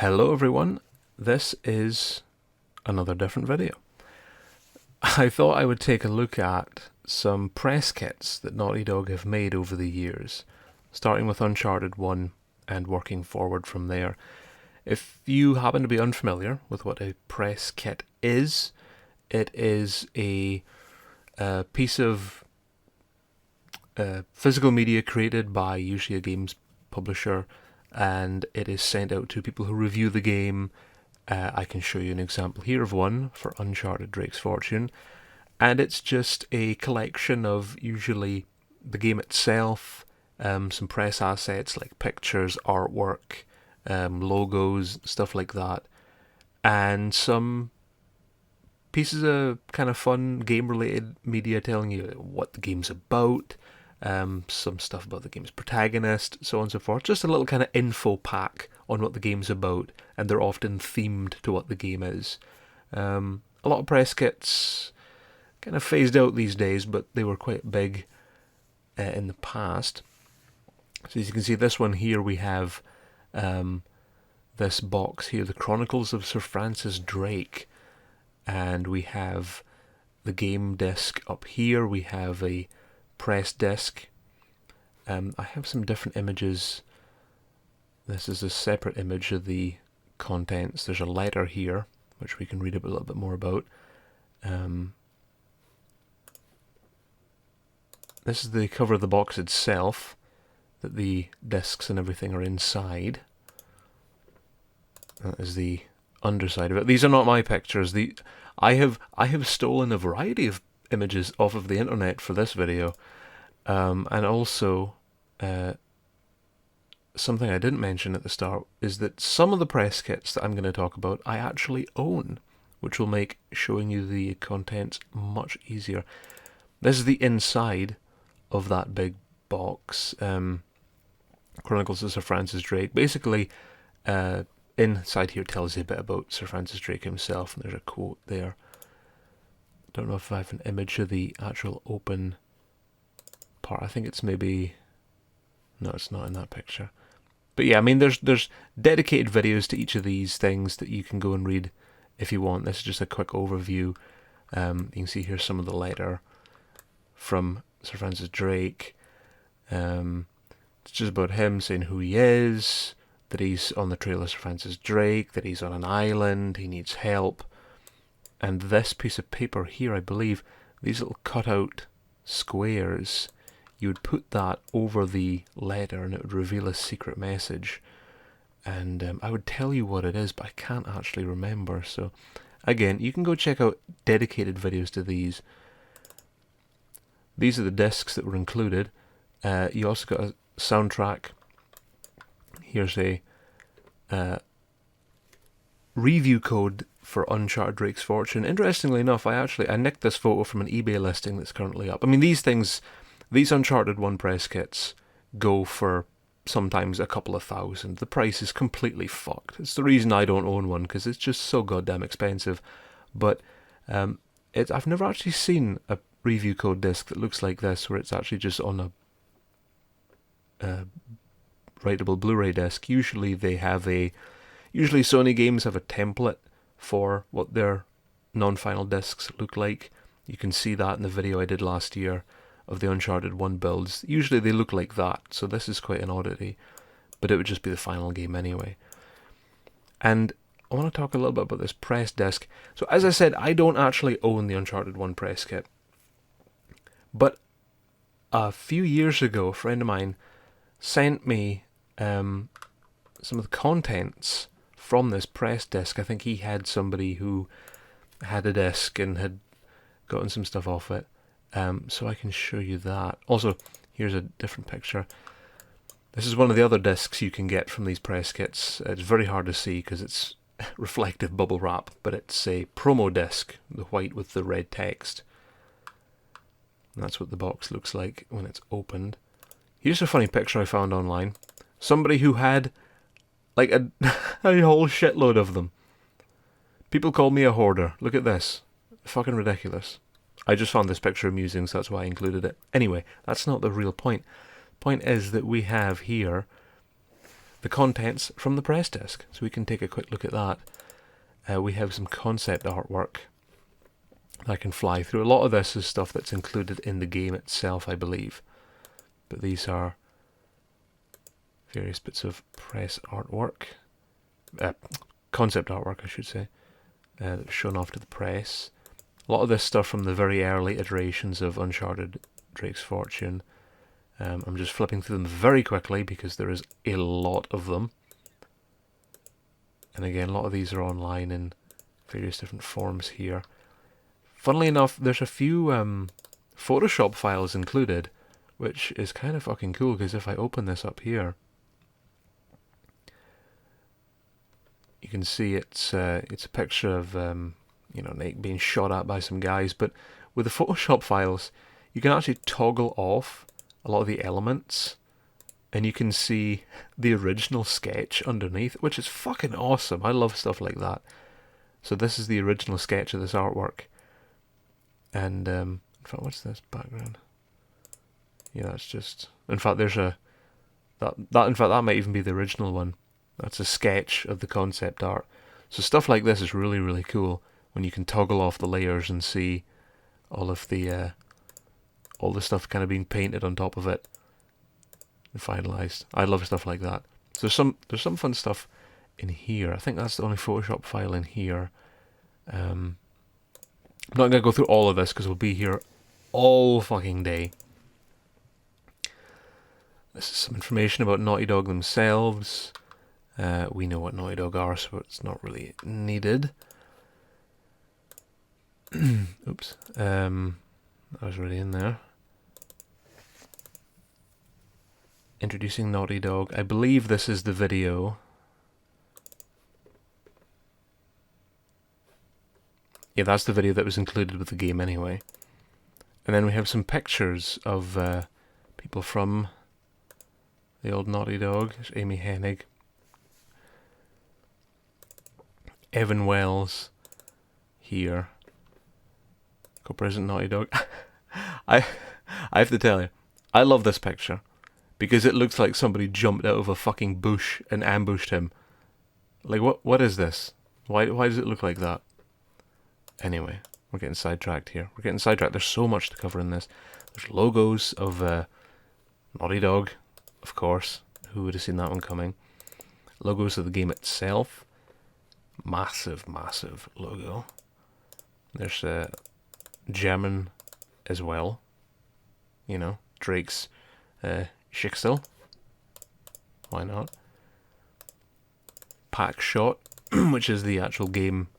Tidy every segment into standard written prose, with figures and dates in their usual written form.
Hello everyone, this is another different video. I thought I would take a look at some press kits that Naughty Dog have made over the years, starting with Uncharted 1 and working forward from there. If you happen to be unfamiliar with what a press kit is, it is a piece of physical media created by usually a games publisher, and it is sent out to people who review the game. I can show you an example here of one for Uncharted Drake's Fortune, and it's just a collection of usually the game itself, some press assets like pictures, artwork, logos, stuff like that, and some pieces of kind of fun game-related media telling you what the game's about, some stuff about the game's protagonist, so on and so forth. Just a little kind of info pack on what the game's about, and they're often themed to what the game is. A lot of press kits kind of phased out these days, but they were quite big in the past. So as you can see, this one here, we have this box here, The Chronicles of Sir Francis Drake, and we have the game disc up here. We have a press disc. I have some different images. This is a separate image of the contents. There's a letter here, which we can read a little bit more about. This is the cover of the box itself, that the discs and everything are inside. That is the underside of it. These are not my pictures. I have stolen a variety of images off of the internet for this video, and also something I didn't mention at the start is that some of the press kits that I'm going to talk about I actually own, which will make showing you the contents much easier. This is the inside of that big box. Chronicles of Sir Francis Drake. Basically, inside here tells you a bit about Sir Francis Drake himself, and there's a quote there. Don't know if I have an image of the actual open part. I think it's maybe... No, it's not in that picture. But yeah, I mean, there's dedicated videos to each of these things that you can go and read if you want. This is just a quick overview. You can see here some of the letter from Sir Francis Drake. It's just about him saying who he is, that he's on the trail of Sir Francis Drake, that he's on an island, he needs help. And this piece of paper here, I believe, these little cut-out squares, you would put that over the letter and it would reveal a secret message. And I would tell you what it is, but I can't actually remember. So, again, you can go check out dedicated videos to these. These are the discs that were included. You also got a soundtrack. Here's a review code for Uncharted Drake's Fortune. Interestingly enough, I nicked this photo from an eBay listing that's currently up. I mean, these Uncharted 1 press kits go for sometimes a couple of thousand. The price is completely fucked. It's the reason I don't own one, because it's just so goddamn expensive. But I've never actually seen a review code disc that looks like this, where it's actually just on a writable Blu-ray disc. Usually Sony games have a template for what their non-final discs look like. You can see that in the video I did last year of the Uncharted 1 builds. Usually they look like that, so this is quite an oddity, but it would just be the final game anyway. And I want to talk a little bit about this press disc. So as I said, I don't actually own the Uncharted 1 press kit, but a few years ago, a friend of mine sent me some of the contents from this press disc. I think he had somebody who had a disc and had gotten some stuff off it. So I can show you that. Also, here's a different picture. This is one of the other discs you can get from these press kits. It's very hard to see because it's reflective bubble wrap, but it's a promo disc, the white with the red text. And that's what the box looks like when it's opened. Here's a funny picture I found online. Somebody who had like a whole shitload of them. People call me a hoarder. Look at this. Fucking ridiculous. I just found this picture amusing, so that's why I included it. Anyway, that's not the real point. Point is that we have here the contents from the press disc. So we can take a quick look at that. We have some concept artwork that I can fly through. A lot of this is stuff that's included in the game itself, I believe. But these are various bits of press artwork. Concept artwork, I should say. That's shown off to the press. A lot of this stuff from the very early iterations of Uncharted Drake's Fortune. I'm just flipping through them very quickly because there is a lot of them. And again, a lot of these are online in various different forms here. Funnily enough, there's a few Photoshop files included, which is kind of fucking cool, because if I open this up here, you can see it's a picture of Nate being shot at by some guys. But with the Photoshop files, you can actually toggle off a lot of the elements, and you can see the original sketch underneath, which is fucking awesome. I love stuff like that. So this is the original sketch of this artwork. And in fact, what's this background? Yeah, that's just. In fact, there's a that might even be the original one. That's a sketch of the concept art. So stuff like this is really, really cool when you can toggle off the layers and see all of the stuff kind of being painted on top of it and finalized. I love stuff like that. So there's some fun stuff in here. I think that's the only Photoshop file in here. I'm not going to go through all of this because we'll be here all fucking day. This is some information about Naughty Dog themselves. We know what Naughty Dog are, so it's not really needed. Oops. I was already in there. Introducing Naughty Dog. I believe this is the video. Yeah, that's the video that was included with the game anyway. And then we have some pictures of people from the old Naughty Dog. There's Amy Hennig, Evan Wells here, co-president Naughty Dog. I have to tell you, I love this picture because it looks like somebody jumped out of a fucking bush and ambushed him. Like, what is this? Why does it look like that? Anyway, we're getting sidetracked here. There's so much to cover in this. There's logos of Naughty Dog, of course. Who would have seen that one coming? Logos of the game itself. Massive, massive logo. There's German as well. You know, Drake's Schicksal. Why not? Pack Shot, which is the actual game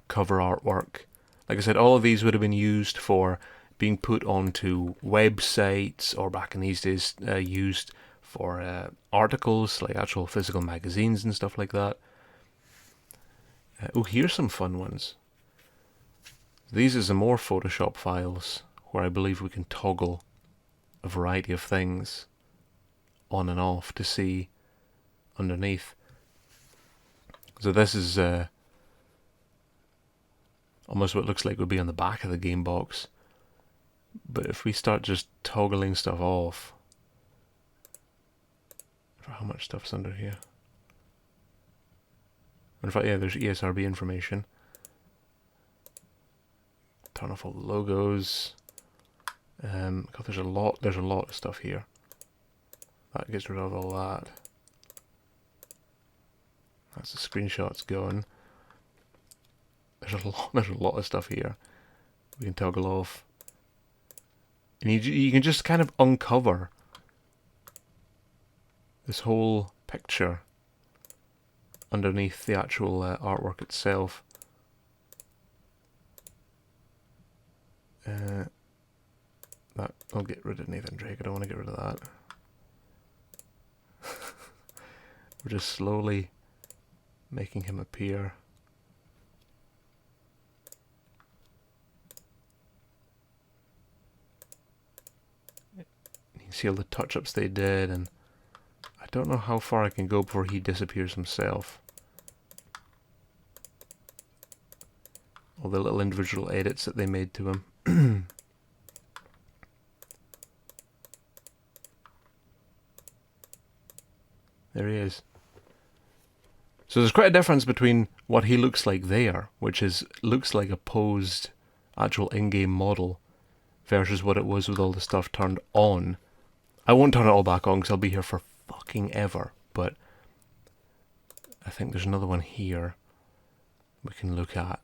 cover artwork. Like I said, all of these would have been used for being put onto websites, or back in these days used for articles, like actual physical magazines and stuff like that. Here's some fun ones. These are some more Photoshop files where I believe we can toggle a variety of things on and off to see underneath. So this is almost what looks like would be on the back of the game box. But if we start just toggling stuff off, for how much stuff's under here? In fact, yeah, there's ESRB information. Turn off all the logos. God, there's a lot of stuff here. That gets rid of all that. That's the screenshots going. There's a lot of stuff here we can toggle off, and you can just kind of uncover this whole picture underneath the actual artwork itself. That I'll get rid of Nathan Drake. I don't want to get rid of that. We're just slowly making him appear. You can see all the touch-ups they did, and I don't know how far I can go before he disappears himself. All the little individual edits that they made to him. There he is. So there's quite a difference between what he looks like there, which looks like a posed actual in-game model, versus what it was with all the stuff turned on. I won't turn it all back on because I'll be here for fucking ever, but I think there's another one here we can look at.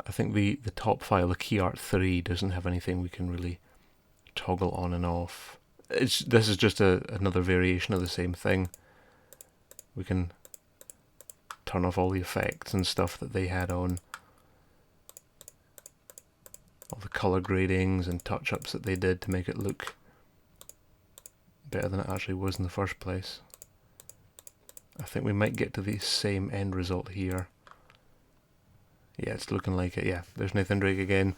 I think the top file, the KeyArt 3, doesn't have anything we can really toggle on and off. This is just another variation of the same thing. We can turn off all the effects and stuff that they had on. All the colour gradings and touch-ups that they did to make it look better than it actually was in the first place. I think we might get to the same end result here. Yeah, it's looking like it. Yeah, there's Nathan Drake again,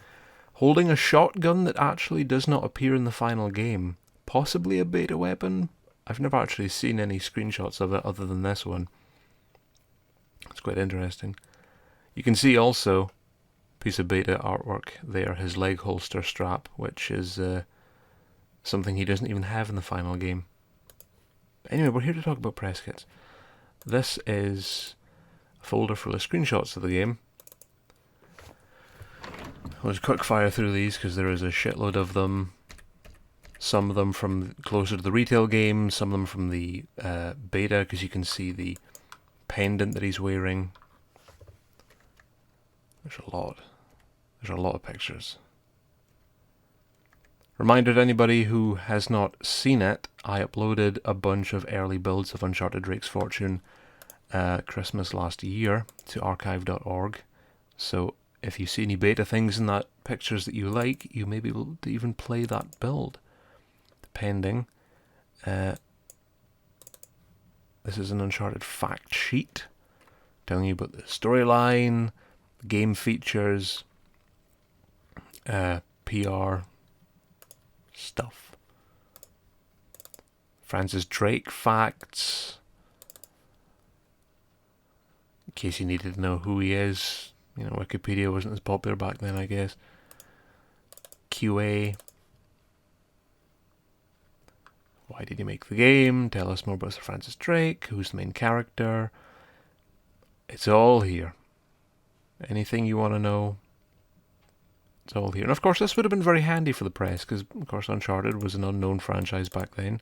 holding a shotgun that actually does not appear in the final game. Possibly a beta weapon? I've never actually seen any screenshots of it other than this one. It's quite interesting. You can see also, piece of beta artwork there, his leg holster strap, which is something he doesn't even have in the final game. Anyway, we're here to talk about press kits. This is a folder full of screenshots of the game. I'll just quick fire through these because there is a shitload of them. Some of them from closer to the retail game, some of them from the beta, because you can see the pendant that he's wearing. There's a lot. There's a lot of pictures. Reminder to anybody who has not seen it, I uploaded a bunch of early builds of Uncharted Drake's Fortune Christmas last year to archive.org. So if you see any beta things in that pictures that you like, you may be able to even play that build. Depending. This is an Uncharted fact sheet telling you about the storyline, game features, PR stuff. Francis Drake facts, in case you needed to know who he is. You know, Wikipedia wasn't as popular back then, I guess. QA. Why did he make the game? Tell us more about Sir Francis Drake. Who's the main character? It's all here. Anything you want to know, it's all here. And of course, this would have been very handy for the press, because of course Uncharted was an unknown franchise back then.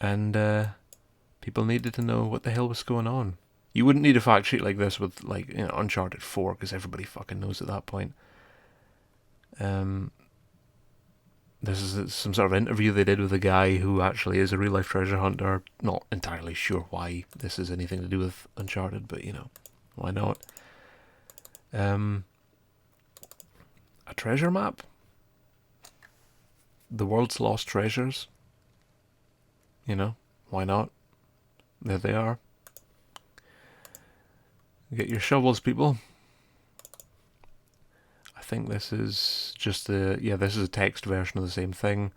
And people needed to know what the hell was going on. You wouldn't need a fact sheet like this with, like, you know, Uncharted 4, because everybody fucking knows at that point. This is some sort of interview they did with a guy who actually is a real-life treasure hunter. Not entirely sure why this has anything to do with Uncharted, but, you know, why not? A treasure map? The world's lost treasures? You know, why not? There they are. Get your shovels, people. I think this is just this is a text version of the same thing.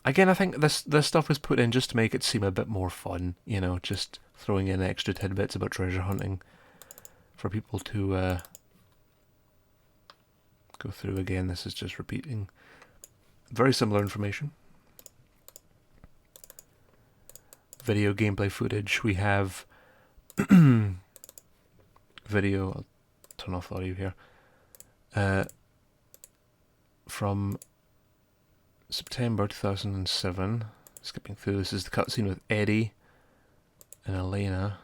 Again, I think this stuff was put in just to make it seem a bit more fun, you know, just throwing in extra tidbits about treasure hunting for people to go through. Again, this is just repeating very similar information. Video gameplay footage. We have video. I'll turn off the audio here. From September 2007. Skipping through, this is the cutscene with Eddie and Elena.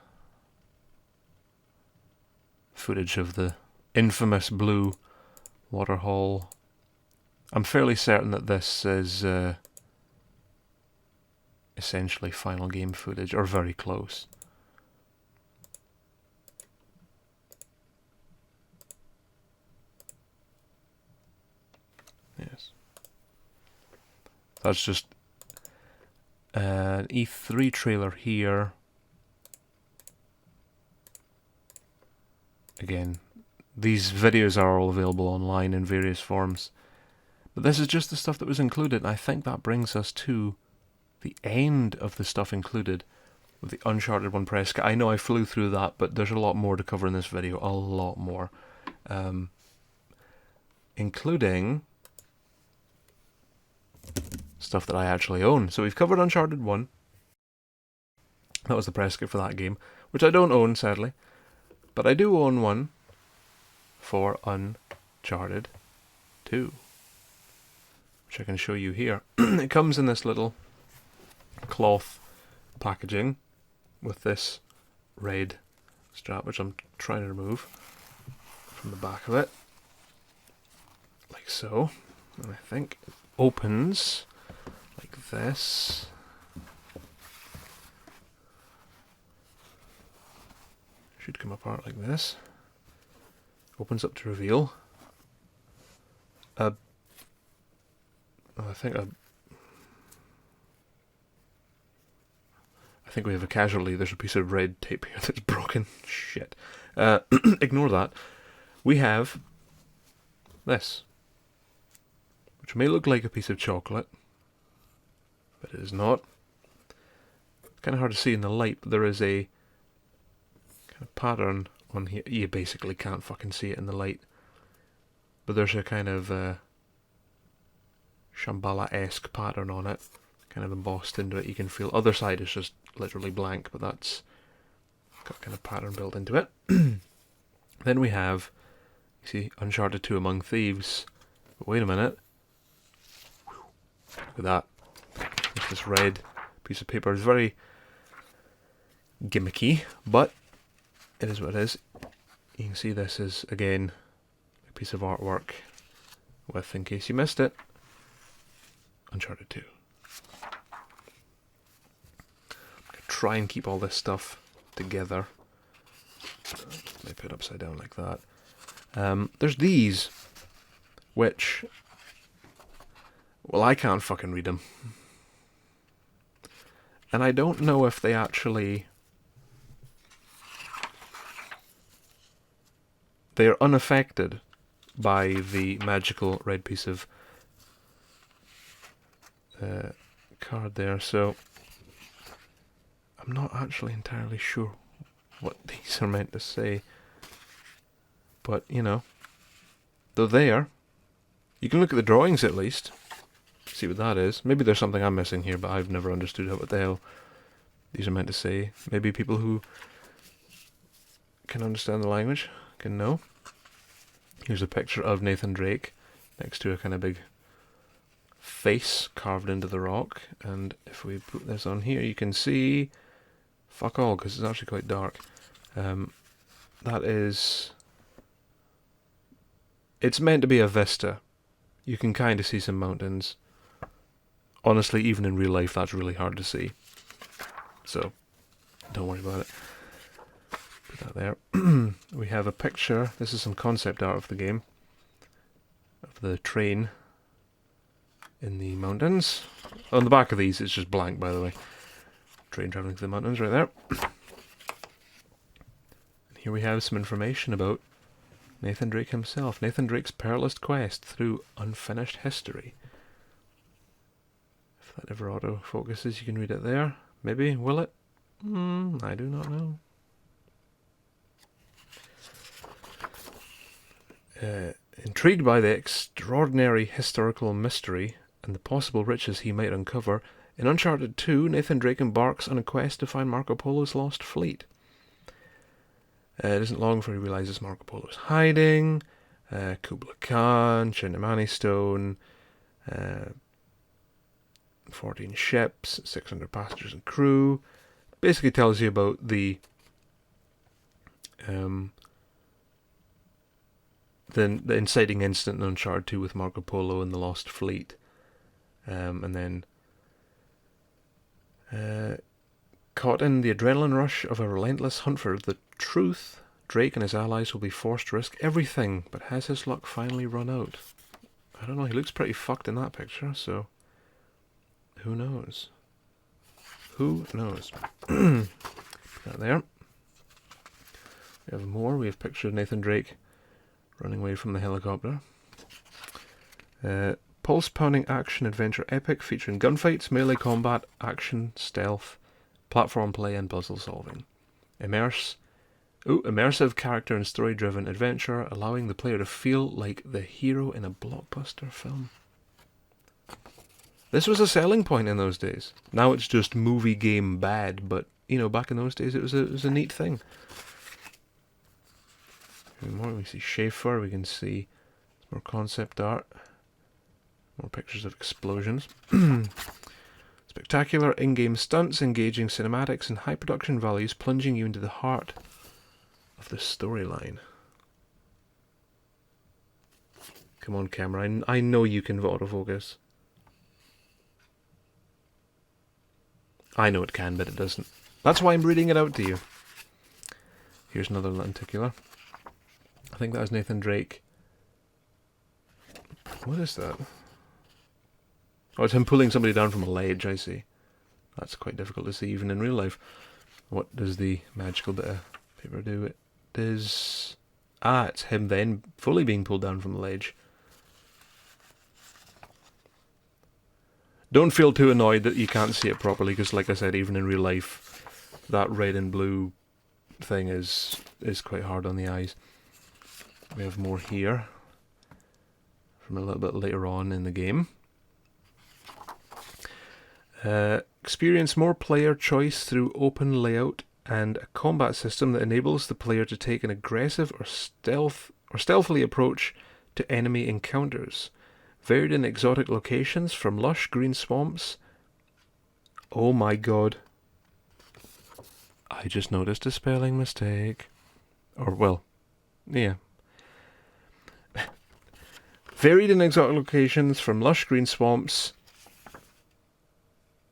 Footage of the infamous blue waterhole. I'm fairly certain that this is essentially final game footage, or very close. Yes. That's just an E3 trailer here. Again, these videos are all available online in various forms. But this is just the stuff that was included, and I think that brings us to the end of the stuff included with the Uncharted 1 press kit. I know I flew through that, but there's a lot more to cover in this video, a lot more. Including stuff that I actually own. So we've covered Uncharted 1. That was the press kit for that game, which I don't own, sadly. But I do own one for Uncharted 2, which I can show you here. It comes in this little cloth packaging with this red strap, which I'm trying to remove from the back of it, like so. And I think it opens like this. Should come apart like this. Opens up to reveal I think we have a casualty. There's a piece of red tape here that's broken. Shit. Ignore that. We have this, which may look like a piece of chocolate, but it is not. It's kind of hard to see in the light, but there is a kind of pattern on here. You basically can't fucking see it in the light, but there's a kind of Shambhala-esque pattern on it, kind of embossed into it. You can feel. Other side is just literally blank, but that's got kind of pattern built into it. Then we have, you see, Uncharted 2 Among Thieves. But wait a minute. Look at that. It's this red piece of paper. It's very gimmicky, but it is what it is. You can see this is, again, a piece of artwork with, in case you missed it, Uncharted 2. Try and keep all this stuff together. Let me put it upside down like that. There's these, which, well, I can't fucking read them. And I don't know if they actually... They are unaffected by the magical red piece of card there, so I'm not actually entirely sure what these are meant to say. But, you know, they're there. You can look at the drawings at least. See what that is. Maybe there's something I'm missing here, but I've never understood what the hell these are meant to say. Maybe people who can understand the language can know. Here's a picture of Nathan Drake next to a kind of big face carved into the rock. And if we put this on here, you can see... Fuck all, because it's actually quite dark. That is... It's meant to be a vista. You can kind of see some mountains. Honestly, even in real life, that's really hard to see. So, don't worry about it. Put that there. We have a picture. This is some concept art of the game. Of the train in the mountains. On the back of these, it's just blank, by the way. Train travelling through the mountains right there. And here we have some information about Nathan Drake himself. Nathan Drake's perilous quest through unfinished history. If that ever auto-focuses, you can read it there. Maybe, will it? I do not know. Intrigued by the extraordinary historical mystery and the possible riches he might uncover, in Uncharted 2, Nathan Drake embarks on a quest to find Marco Polo's lost fleet. It isn't long before he realizes Marco Polo is hiding. Kubla Khan, Chinamani Stone, 14 ships, 600 passengers and crew. Basically tells you about the inciting incident in Uncharted 2 with Marco Polo and the lost fleet. And then caught in the adrenaline rush of a relentless hunt for the truth, Drake and his allies will be forced to risk everything, but has his luck finally run out? I don't know, he looks pretty fucked in that picture, so who knows? Who knows? Put that there. We have more. We have a picture of Nathan Drake running away from the helicopter. Pulse-pounding action-adventure epic featuring gunfights, melee combat, action, stealth, platform play, and puzzle solving. Immersive character and story-driven adventure, allowing the player to feel like the hero in a blockbuster film. This was a selling point in those days. Now it's just movie game bad, but, you know, back in those days it was a neat thing. More, we see Schaefer, we can see more concept art, more pictures of explosions. Spectacular in-game stunts, engaging cinematics, and high production values plunging you into the heart of the storyline. Come on, camera, I know you can autofocus. I know it can, but it doesn't. That's why I'm reading it out to you. Here's another lenticular. I think that was Nathan Drake. What is that? Oh, it's him pulling somebody down from a ledge, I see. That's quite difficult to see even in real life. What does the magical bit of paper do? It is... Ah, it's him then fully being pulled down from the ledge. Don't feel too annoyed that you can't see it properly, because like I said, even in real life, that red and blue thing is quite hard on the eyes. We have more here from a little bit later on in the game. Experience more player choice through open layout and a combat system that enables the player to take an aggressive or stealthily approach to enemy encounters. Varied and exotic locations from lush green swamps. Oh my god. I just noticed a spelling mistake. Or, well, yeah. Varied and exotic locations from lush green swamps.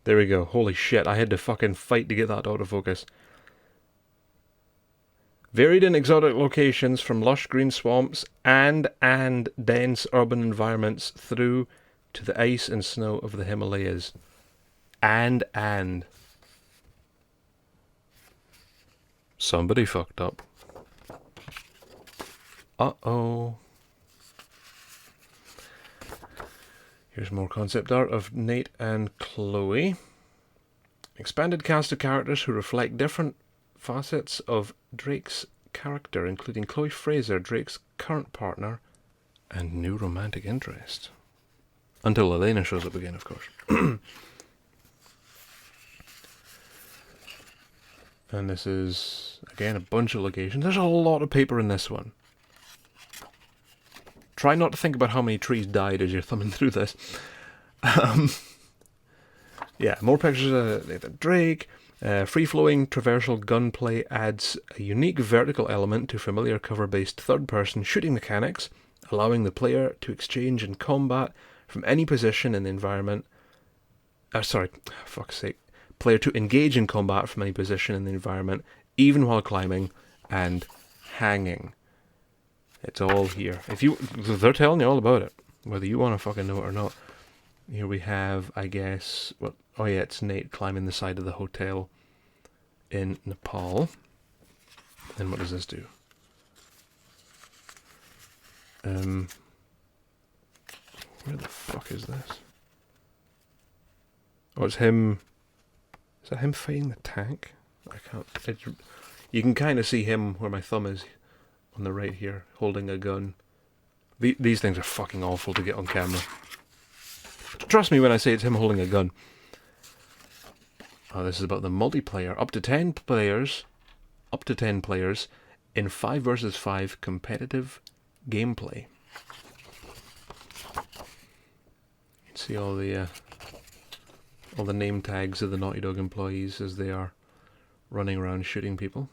There we go. Holy shit, I had to fucking fight to get that autofocus. Varied and exotic locations from lush green swamps and dense urban environments through to the ice and snow of the Himalayas. And. Somebody fucked up. Uh-oh. Here's more concept art of Nate and Chloe. Expanded cast of characters who reflect different facets of Drake's character, including Chloe Fraser, Drake's current partner, and new romantic interest. Until Elena shows up again, of course. And this is, again, a bunch of locations. There's a lot of paper in this one. Try not to think about how many trees died as you're thumbing through this. Yeah, more pictures of Nathan Drake. Free-flowing traversal gunplay adds a unique vertical element to familiar cover-based third-person shooting mechanics, allowing the player to exchange in combat from any position in the environment. Player to engage in combat from any position in the environment, even while climbing and hanging. It's all here. They're telling you all about it, whether you want to fucking know it or not. Here we have, I guess, it's Nate climbing the side of the hotel in Nepal. And what does this do? Where the fuck is this? Oh, it's him. Is that him fighting the tank? I can't. You can kind of see him where my thumb is on the right here, holding a gun. These things are fucking awful to get on camera. Trust me when I say it's him holding a gun. Oh, this is about the multiplayer. Up to 10 players in 5 versus 5 competitive gameplay. You can see all the name tags of the Naughty Dog employees as they are running around shooting people.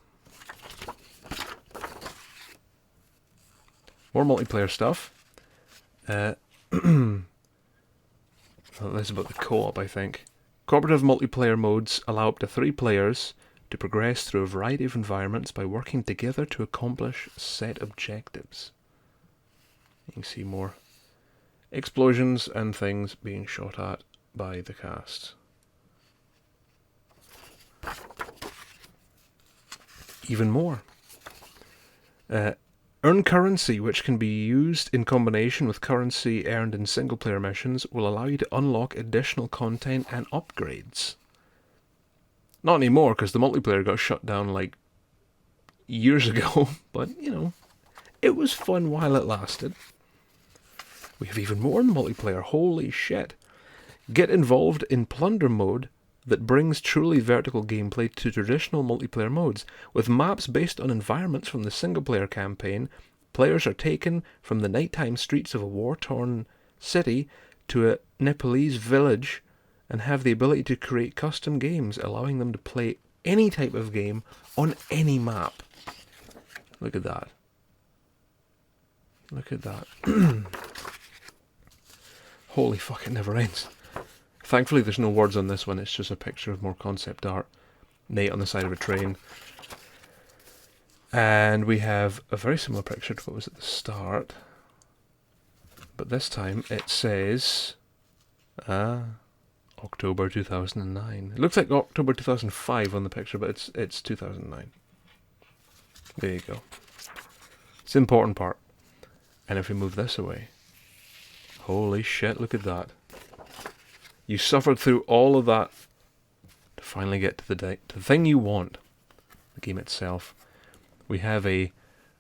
More multiplayer stuff. This is about the co-op, I think. Cooperative multiplayer modes allow up to 3 players to progress through a variety of environments by working together to accomplish set objectives. You can see more explosions and things being shot at by the cast. Even more. Earn currency, which can be used in combination with currency earned in single-player missions, will allow you to unlock additional content and upgrades. Not anymore, because the multiplayer got shut down like years ago, but, you know, it was fun while it lasted. We have even more in the multiplayer, holy shit. Get involved in plunder mode that brings truly vertical gameplay to traditional multiplayer modes. With maps based on environments from the single-player campaign, players are taken from the nighttime streets of a war-torn city to a Nepalese village and have the ability to create custom games, allowing them to play any type of game on any map. Look at that. Look at that. Holy fuck, it never ends. Thankfully there's no words on this one, it's just a picture of more concept art. Nate on the side of a train. And we have a very similar picture to what was at the start. But this time it says... October 2009. It looks like October 2005 on the picture, but it's 2009. There you go. It's the important part. And if we move this away... Holy shit, look at that. You suffered through all of that to finally get to the thing you want, the game itself. We have a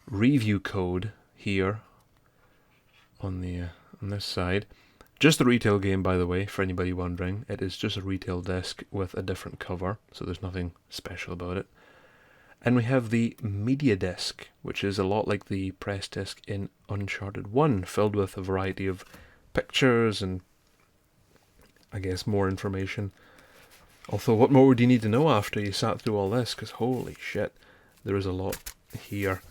review code here on this side. Just the retail game, by the way, for anybody wondering. It is just a retail disc with a different cover, so there's nothing special about it. And we have the media disc, which is a lot like the press disc in Uncharted 1, filled with a variety of pictures and I guess more information. Although what more would you need to know after you sat through all this? Because holy shit, there is a lot here.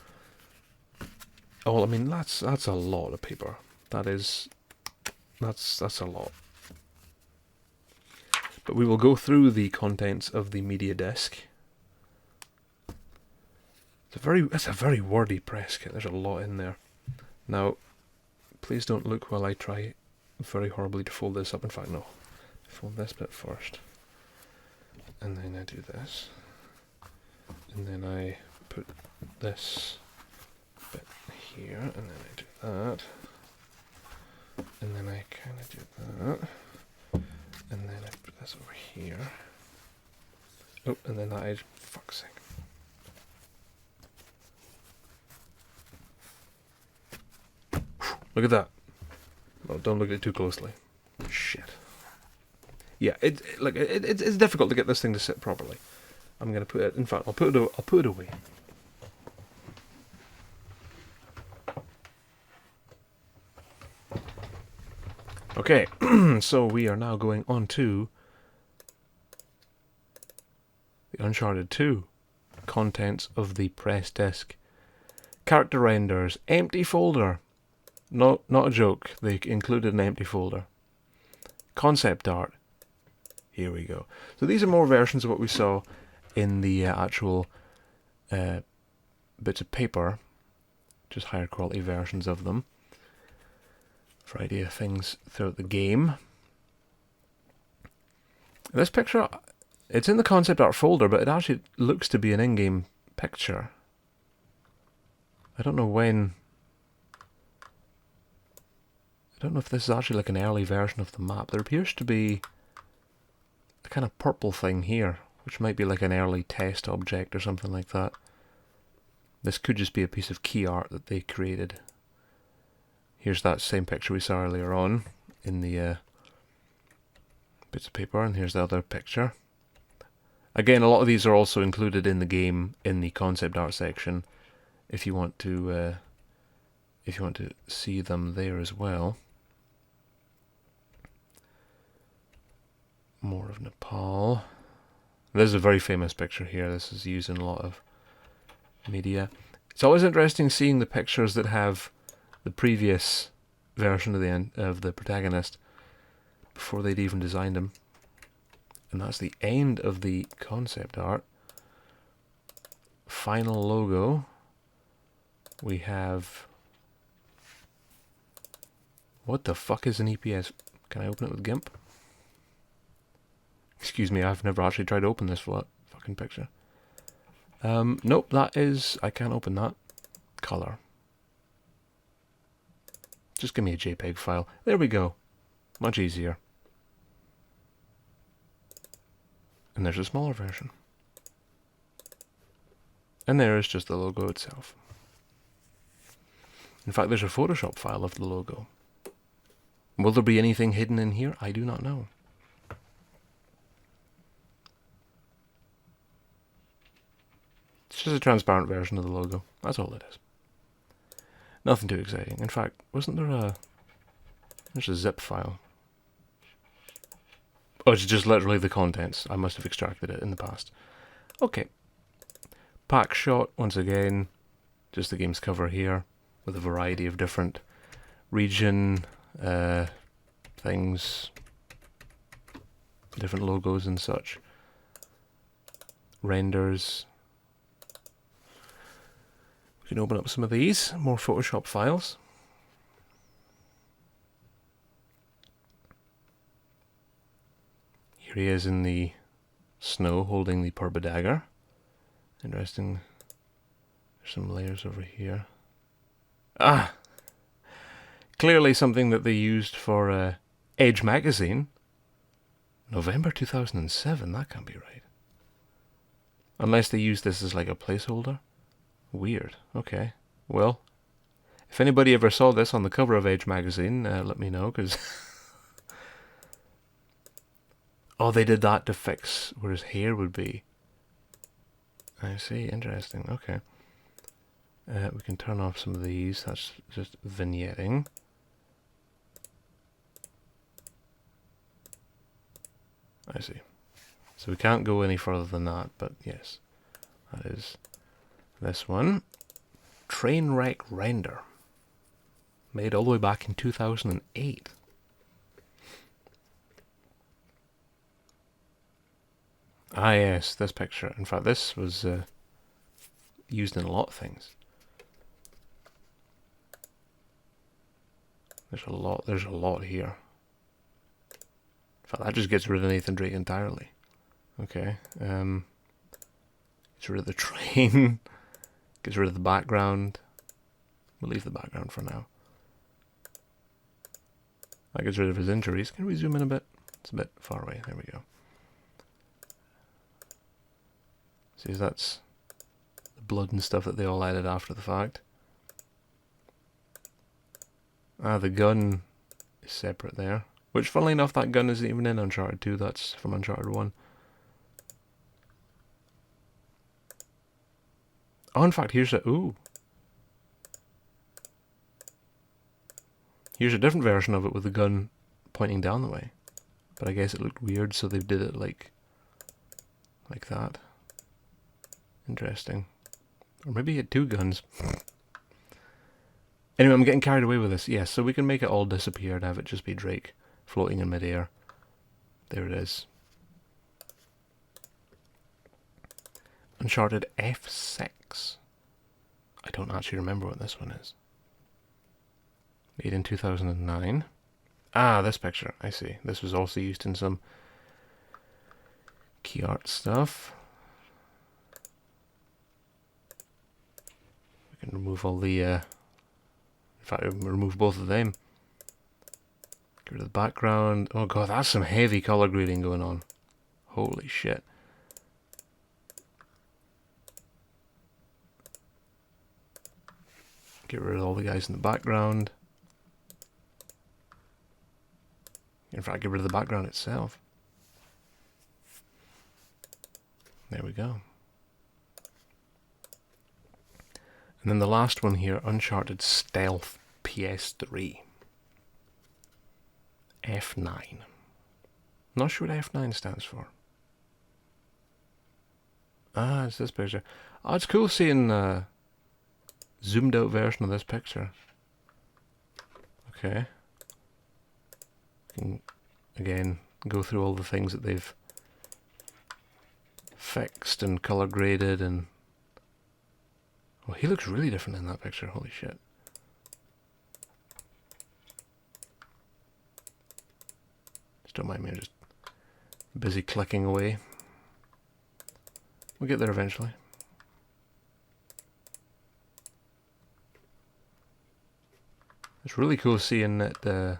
Oh, I mean that's a lot of paper. That's a lot. But we will go through the contents of the media disc. It's a very wordy press kit. There's a lot in there. Now, please don't look while I try very horribly to fold this up. In fact, no. Fold this bit first. And then I do this. And then I put this bit here. And then I do that. And then I kind of do that. And then I put this over here. Oh, and then that edge. Fuck's sake. Look at that. Well, don't look at it too closely. Shit. Yeah, it's difficult to get this thing to sit properly. I'm gonna put it. In fact, I'll put it away. Okay, so we are now going on to the Uncharted 2 contents of the press disc. Character renders, empty folder. No, not a joke. They included an empty folder. Concept art. Here we go. So these are more versions of what we saw in the actual bits of paper. Just higher quality versions of them. Variety of things throughout the game. This picture, it's in the concept art folder, but it actually looks to be an in-game picture. I don't know when... I don't know if this is actually like an early version of the map. There appears to be a kind of purple thing here, which might be like an early test object or something like that. This could just be a piece of key art that they created. Here's that same picture we saw earlier on in the bits of paper, and here's the other picture. Again, a lot of these are also included in the game in the concept art section, if you want to see them there as well. More of Nepal. This is a very famous picture here. This is used in a lot of media. It's always interesting seeing the pictures that have the previous version of the protagonist before they'd even designed him. And that's the end of the concept art. Final logo. We have... What the fuck is an EPS? Can I open it with GIMP? Excuse me, I've never actually tried to open this fucking picture. Nope, that is... I can't open that. Color. Just give me a JPEG file. There we go. Much easier. And there's a smaller version. And there is just the logo itself. In fact, there's a Photoshop file of the logo. Will there be anything hidden in here? I do not know. It's just a transparent version of the logo. That's all it is. Nothing too exciting. In fact, wasn't there a... There's a zip file. Oh, it's just literally the contents. I must have extracted it in the past. Okay. Pack shot, once again. Just the game's cover here, with a variety of different region things, different logos and such. Renders. We can open up some of these, more Photoshop files. Here he is in the snow holding the purba dagger. Interesting. There's some layers over here. Ah! Clearly something that they used for Edge magazine. November 2007, that can't be right. Unless they used this as like a placeholder. Weird. Okay. Well, if anybody ever saw this on the cover of Edge magazine, let me know, because... Oh, they did that to fix where his hair would be. I see. Interesting. Okay. We can turn off some of these. That's just vignetting. I see. So we can't go any further than that, but yes. That is this one. Trainwreck Render. Made all the way back in 2008. Ah yes, this picture. In fact, this was used in a lot of things. There's a lot here. In fact, that just gets rid of Nathan Drake entirely. Okay. Gets rid of the train. Gets rid of the background. We'll leave the background for now. That gets rid of his injuries. Can we zoom in a bit? It's a bit far away. There we go. See, that's the blood and stuff that they all added after the fact. Ah, the gun is separate there. Which, funnily enough, that gun isn't even in Uncharted 2. That's from Uncharted 1. Oh, in fact, here's a... Ooh. Here's a different version of it with the gun pointing down the way. But I guess it looked weird, so they did it like that. Interesting. Or maybe he had two guns. Anyway, I'm getting carried away with this. Yes, so we can make it all disappear and have it just be Drake floating in midair. There it is. Uncharted F6. I don't actually remember what this one is. Made in 2009. Ah, this picture. I see. This was also used in some key art stuff. We can remove all the... in fact, remove both of them. Get rid of the background. Oh god, that's some heavy color grading going on. Holy shit. Get rid of all the guys in the background. In fact, get rid of the background itself. There we go. And then the last one here, Uncharted Stealth PS3. F9. Not sure what F9 stands for. Ah, it's this picture. Oh, it's cool seeing a zoomed out version of this picture. Okay. Can, again, go through all the things that they've fixed and color graded and... Oh, he looks really different in that picture. Holy shit. Just don't mind me, I'm just busy clicking away. We'll get there eventually. It's really cool seeing that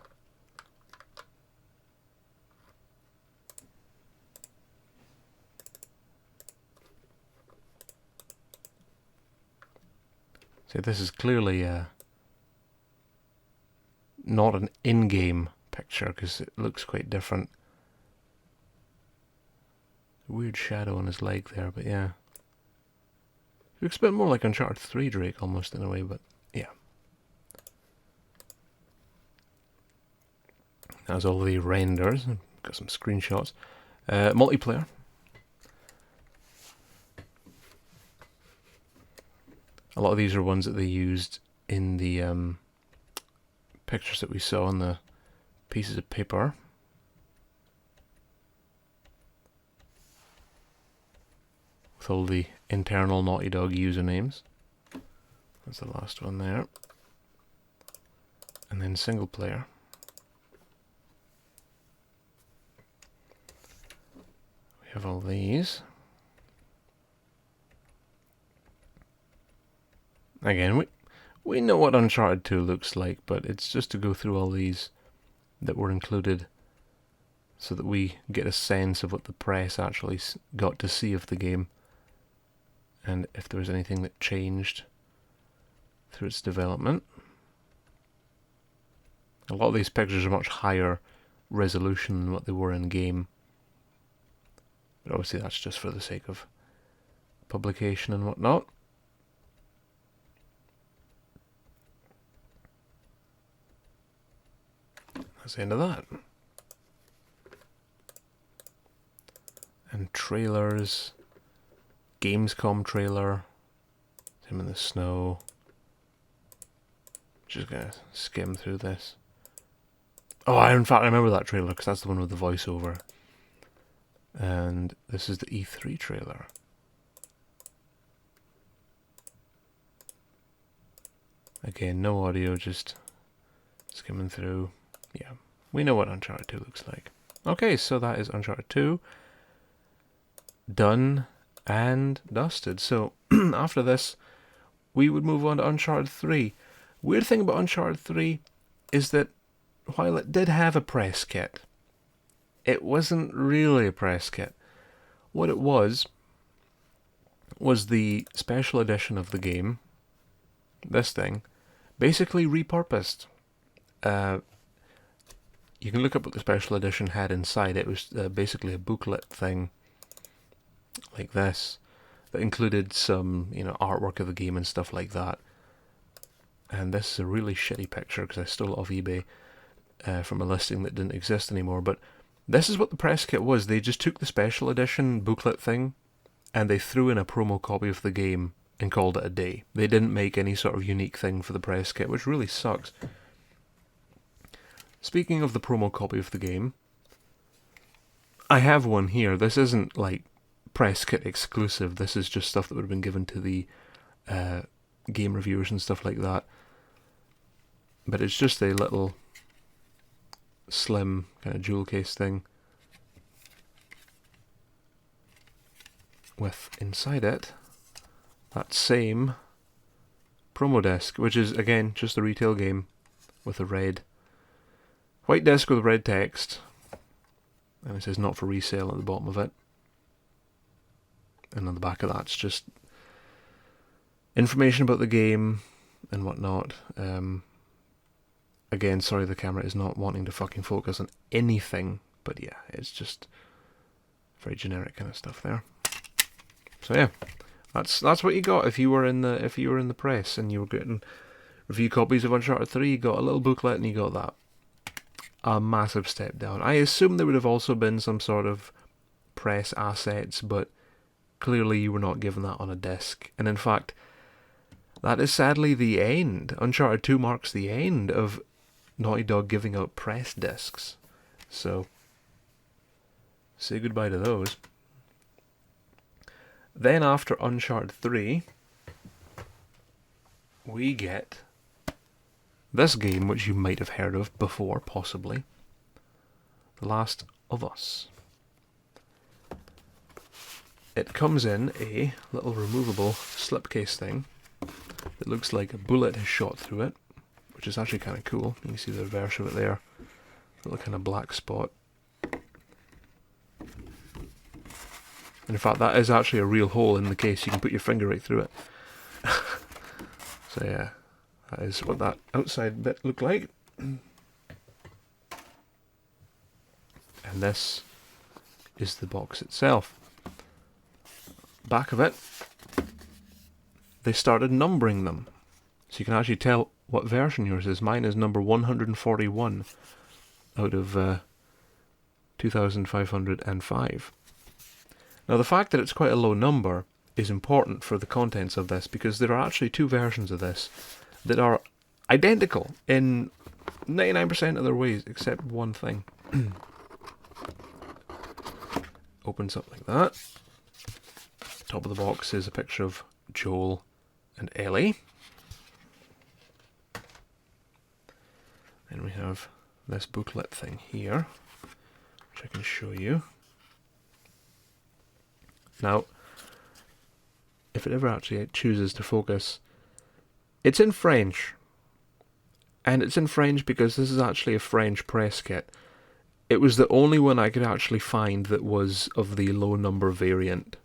see, this is clearly not an in-game picture because it looks quite different. Weird shadow on his leg there, but yeah. Looks a bit more like Uncharted 3 Drake almost in a way, but yeah. That's all the renders. Got some screenshots. Multiplayer. A lot of these are ones that they used in the pictures that we saw on the pieces of paper. With all the internal Naughty Dog usernames. That's the last one there. And then single player. We have all these. Again, we know what Uncharted 2 looks like, but it's just to go through all these that were included so that we get a sense of what the press actually got to see of the game and if there was anything that changed through its development. A lot of these pictures are much higher resolution than what they were in game, but obviously that's just for the sake of publication and whatnot. That's the end of that. And trailers. Gamescom trailer. Him in the snow. Just gonna skim through this. Oh, in fact, I remember that trailer because that's the one with the voiceover. And this is the E3 trailer. Again, no audio, just skimming through. Yeah, we know what Uncharted 2 looks like. Okay, so that is Uncharted 2. Done and dusted. So, after this, we would move on to Uncharted 3. Weird thing about Uncharted 3 is that while it did have a press kit, it wasn't really a press kit. What it was the special edition of the game, this thing, basically repurposed. You can look up what the special edition had inside. It was basically a booklet thing like this that included some, artwork of the game and stuff like that. And this is a really shitty picture because I stole it off eBay from a listing that didn't exist anymore. But this is what the press kit was. They just took the special edition booklet thing and they threw in a promo copy of the game and called it a day. They didn't make any sort of unique thing for the press kit, which really sucks. Speaking of the promo copy of the game, I have one here. This isn't like press kit exclusive. This is just stuff that would have been given to the game reviewers and stuff like that. But it's just a little slim kind of jewel case thing with inside it that same promo disc, which is again just a retail game with a white disc with red text, and it says not for resale at the bottom of it. And on the back of that's just information about the game and whatnot. Again, sorry the camera is not wanting to fucking focus on anything, but yeah, it's just very generic kind of stuff there. So yeah, that's what you got if you were in the press and you were getting review copies of Uncharted 3. You got a little booklet and you got that. A massive step down. I assume there would have also been some sort of press assets, but clearly you were not given that on a disc. And in fact, that is sadly the end. Uncharted 2 marks the end of Naughty Dog giving out press discs. So, say goodbye to those. Then after Uncharted 3, we get this game, which you might have heard of before, possibly. The Last of Us. It comes in a little removable slipcase thing that looks like a bullet has shot through it, which is actually kind of cool. You can see the reverse of it there. A little kind of black spot. And in fact, that is actually a real hole in the case. You can put your finger right through it. So yeah, that is what that outside bit looked like. And this is the box itself. Back of it they started numbering them. So you can actually tell what version yours is. Mine is number 141 out of 2,505. Now the fact that it's quite a low number is important for the contents of this, because there are actually two versions of this that are identical in 99% of their ways, except one thing. Opens up like that. Top of the box is a picture of Joel and Ellie. And we have this booklet thing here, which I can show you. Now, if it ever actually chooses to focus, it's in French. And it's in French because this is actually a French press kit. It was the only one I could actually find that was of the low number variant.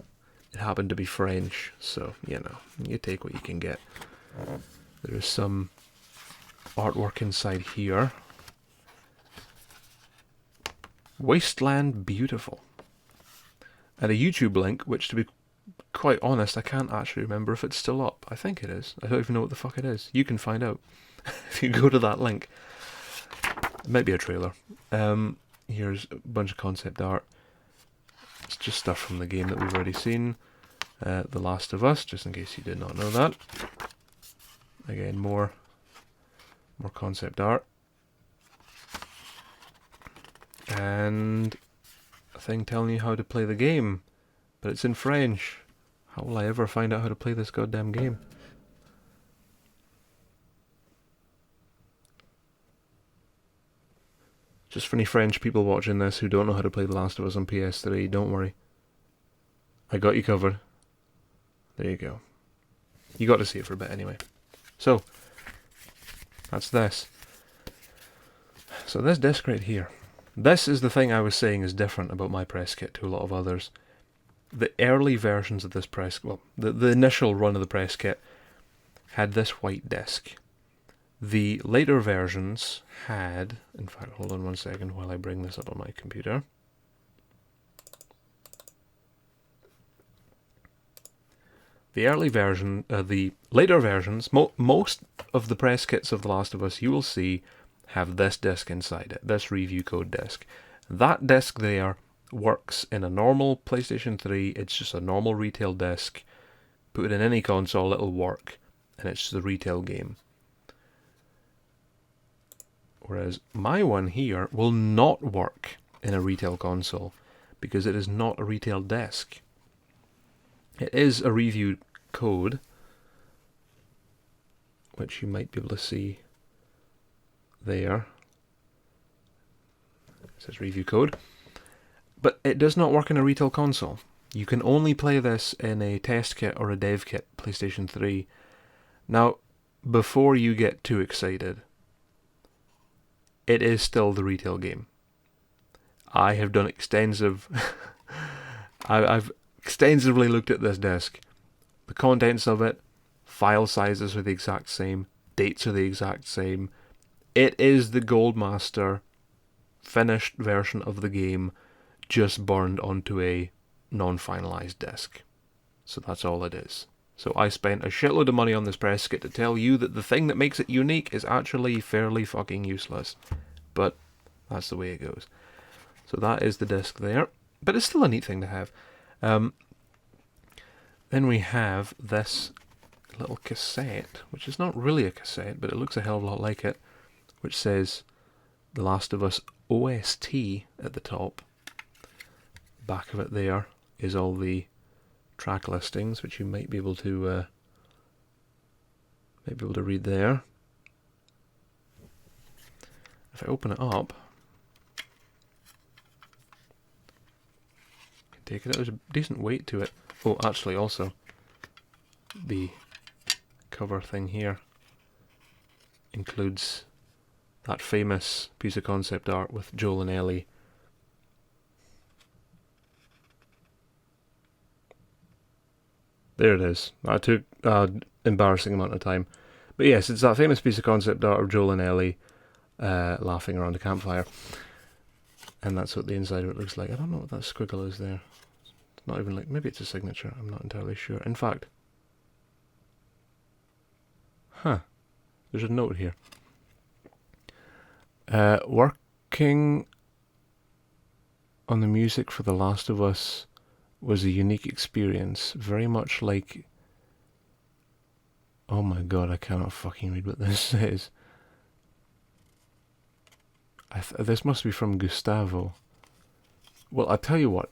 It happened to be French, so, you know, you take what you can get. There is some artwork inside here. Wasteland Beautiful. And a YouTube link, which, to be quite honest, I can't actually remember if it's still up. I think it is. I don't even know what the fuck it is. You can find out if you go to that link. It might be a trailer. Here's a bunch of concept art. It's just stuff from the game that we've already seen. The Last of Us, just in case you did not know that. Again, more concept art. And a thing telling you how to play the game. But it's in French. How will I ever find out how to play this goddamn game? Just for any French people watching this who don't know how to play The Last of Us on PS3, don't worry. I got you covered. There you go. You got to see it for a bit anyway. So, that's this. So this disc right here. This is the thing I was saying is different about my press kit to a lot of others. The early versions of this press... Well, the initial run of the press kit had this white disc. The later versions had... In fact, hold on one second while I bring this up on my computer. The early version... the later versions, most of the press kits of The Last of Us you will see have this disc inside it, this review code disc. That disc there works in a normal PlayStation 3, it's just a normal retail disc. Put it in any console, it'll work, and it's just a retail game. Whereas my one here will not work in a retail console, because it is not a retail disc. It is a review code, which you might be able to see there. It says review code. But it does not work in a retail console. You can only play this in a test kit or a dev kit, PlayStation 3. Now, before you get too excited, it is still the retail game. I have done extensive... I've extensively looked at this disc. The contents of it, file sizes are the exact same, dates are the exact same. It is the Goldmaster finished version of the game, just burned onto a non-finalized disc. So that's all it is. So I spent a shitload of money on this press kit to tell you that the thing that makes it unique is actually fairly fucking useless. But that's the way it goes. So that is the disc there. But it's still a neat thing to have. Then we have this little cassette, which is not really a cassette, but it looks a hell of a lot like it, which says The Last of Us OST at the top. Back of it there is all the track listings, which you might be able to read there. If I open it up, I can take it out. There's a decent weight to it. Oh, actually, also the cover thing here includes that famous piece of concept art with Joel and Ellie. There it is. I took an embarrassing amount of time. But yes, it's that famous piece of concept art of Joel and Ellie laughing around a campfire. And that's what the inside of it looks like. I don't know what that squiggle is there. It's not even like... Maybe it's a signature. I'm not entirely sure. In fact, Huh. There's a note here. Working on the music for The Last of Us was a unique experience, very much like... Oh my god, I cannot fucking read what this says. This must be from Gustavo. Well, I'll tell you what.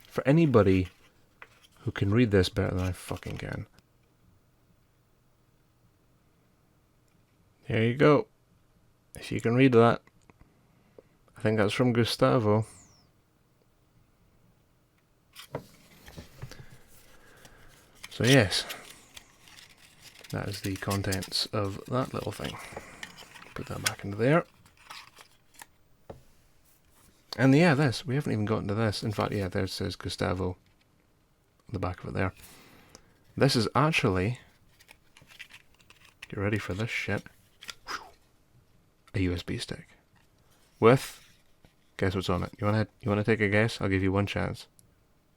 For anybody who can read this better than I fucking can. There you go. If you can read that. I think that's from Gustavo. So yes. That is the contents of that little thing. Put that back into there. And yeah, this. We haven't even gotten to this. In fact, yeah, there it says Gustavo. On the back of it there. This is actually... Get ready for this shit. A USB stick. With... Guess what's on it? You wanna take a guess? I'll give you one chance.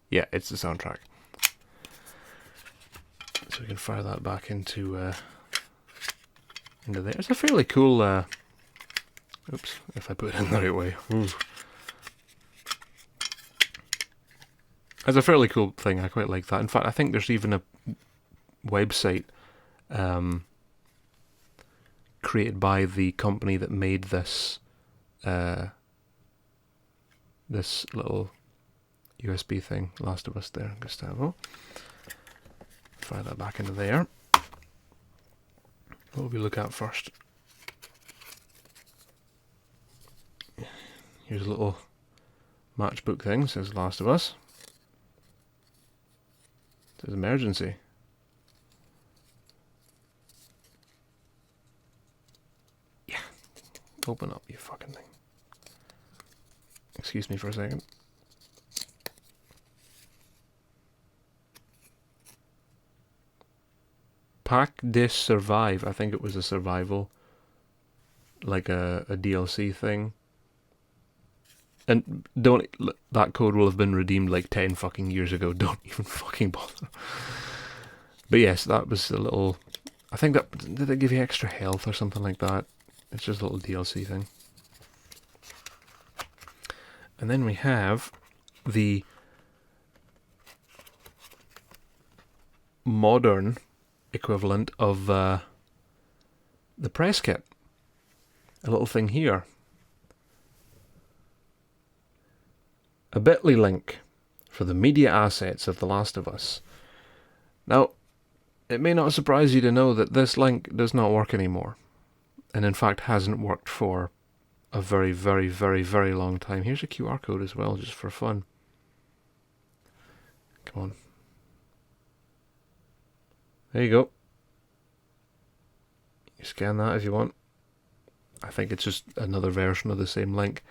Yeah, it's the soundtrack. So we can fire that back into there. It's a fairly cool... oops, if I put it in the right way. Ooh. It's a fairly cool thing. I quite like that. In fact, I think there's even a website created by the company that made this this little USB thing. Last of Us there, Gustavo. Fire that back into there. What will we look at first? Here's a little matchbook thing. Says Last of Us. Says emergency. Yeah. Open up, you fucking thing. Excuse me for a second. Pack This Survive. I think it was a survival, like a DLC thing. And that code will have been redeemed like 10 fucking years ago. Don't even fucking bother. But yes, that was a little... I think that... Did it give you extra health or something like that? It's just a little DLC thing. And then we have the modern equivalent of the press kit. A little thing here. A bit.ly link for the media assets of The Last of Us. Now, it may not surprise you to know that this link does not work anymore. And in fact hasn't worked for a very, very, very, very long time. Here's a QR code as well, just for fun. Come on. There you go. You scan that if you want. I think it's just another version of the same link.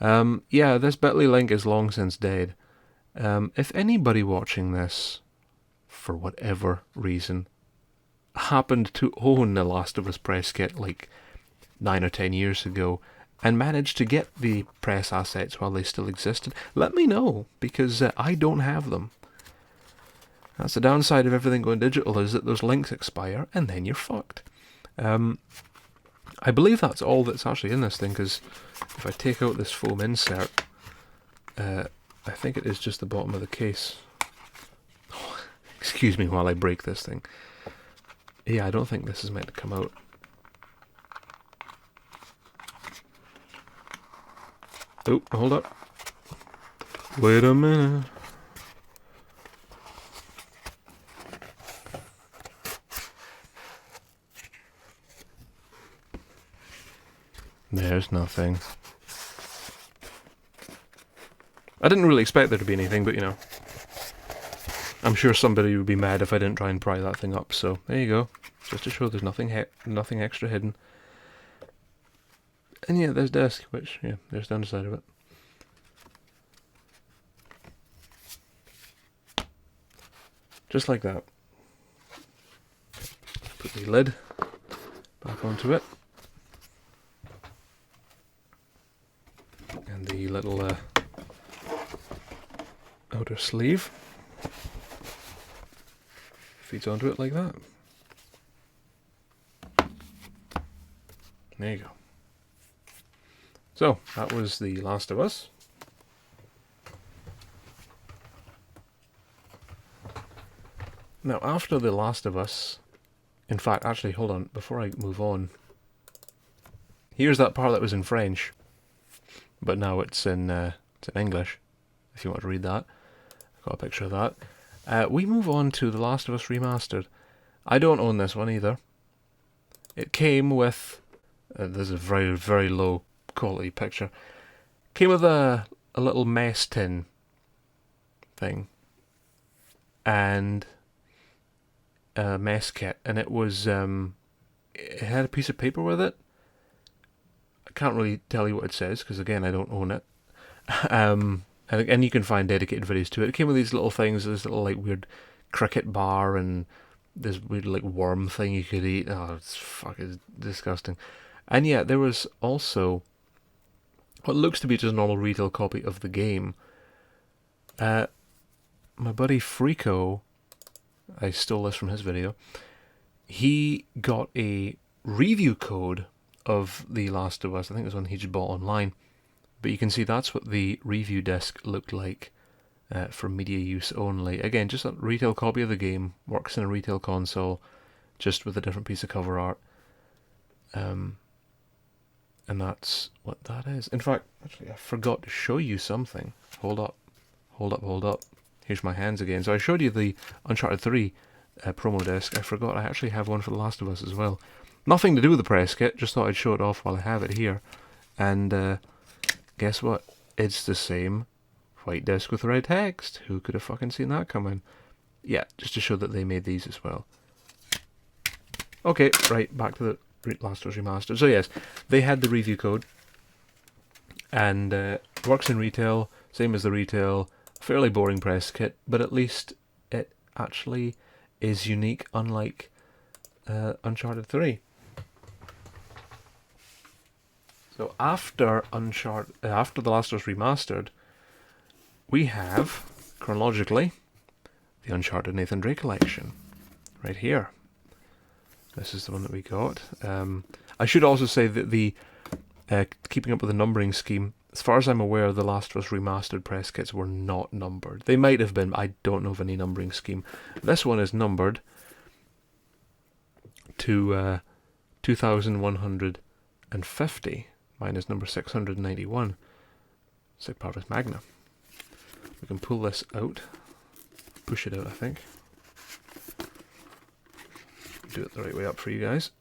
Yeah, this bit.ly link is long since dead. If anybody watching this, for whatever reason, happened to own the Last of Us press kit like 9 or 10 years ago and managed to get the press assets while they still existed, let me know, because I don't have them. That's the downside of everything going digital, is that those links expire and then you're fucked. I believe that's all that's actually in this thing, because if I take out this foam insert, I think it is just the bottom of the case. Oh, excuse me while I break this thing. Yeah, I don't think this is meant to come out. Oh, hold up. Wait a minute. There's nothing. I didn't really expect there to be anything, but you know. I'm sure somebody would be mad if I didn't try and pry that thing up, so there you go. Just to show there's nothing extra hidden. And yeah, there's desk, which, yeah, there's the underside of it. Just like that. Put the lid back onto it. And the little outer sleeve feeds onto it like that. There you go. So, that was The Last of Us. Now, after The Last of Us... In fact, actually, hold on. Before I move on... Here's that part that was in French. But now it's in English, if you want to read that. I've got a picture of that. We move on to The Last of Us Remastered. I don't own this one either. It came with... there's a very, very low quality picture. Came with a little mess tin thing. And a mess kit. And it was... it had a piece of paper with it. I can't really tell you what it says, because again, I don't own it. And you can find dedicated videos to it. It came with these little things, this little like weird cricket bar and this weird like worm thing you could eat. Oh, it's disgusting. And yeah, there was also what looks to be just a normal retail copy of the game. My buddy Freako, I stole this from his video, he got a review code of The Last of Us. I think it was one he just bought online. But you can see that's what the review disc looked like for media use only. Again, just a retail copy of the game, works in a retail console, just with a different piece of cover art. And that's what that is. In fact, actually, I forgot to show you something. Hold up. Here's my hands again. So I showed you the Uncharted 3 promo disc. I forgot I actually have one for The Last of Us as well. Nothing to do with the press kit, just thought I'd show it off while I have it here. And guess what? It's the same white disc with red text. Who could have fucking seen that coming? Yeah, just to show that they made these as well. Okay, right, back to the Last of Us Remastered. So yes, they had the review code. And works in retail, same as the retail. Fairly boring press kit, but at least it actually is unique, unlike Uncharted 3. So after The Last of Us Remastered, we have, chronologically, the Uncharted Nathan Drake collection, right here. This is the one that we got. I should also say that the keeping up with the numbering scheme, as far as I'm aware, the Last of Us Remastered press kits were not numbered. They might have been, but I don't know of any numbering scheme. This one is numbered to 2150. Mine is number 691. Sig Parvis Magna. We can pull this out. Push it out, I think. Do it the right way up for you guys.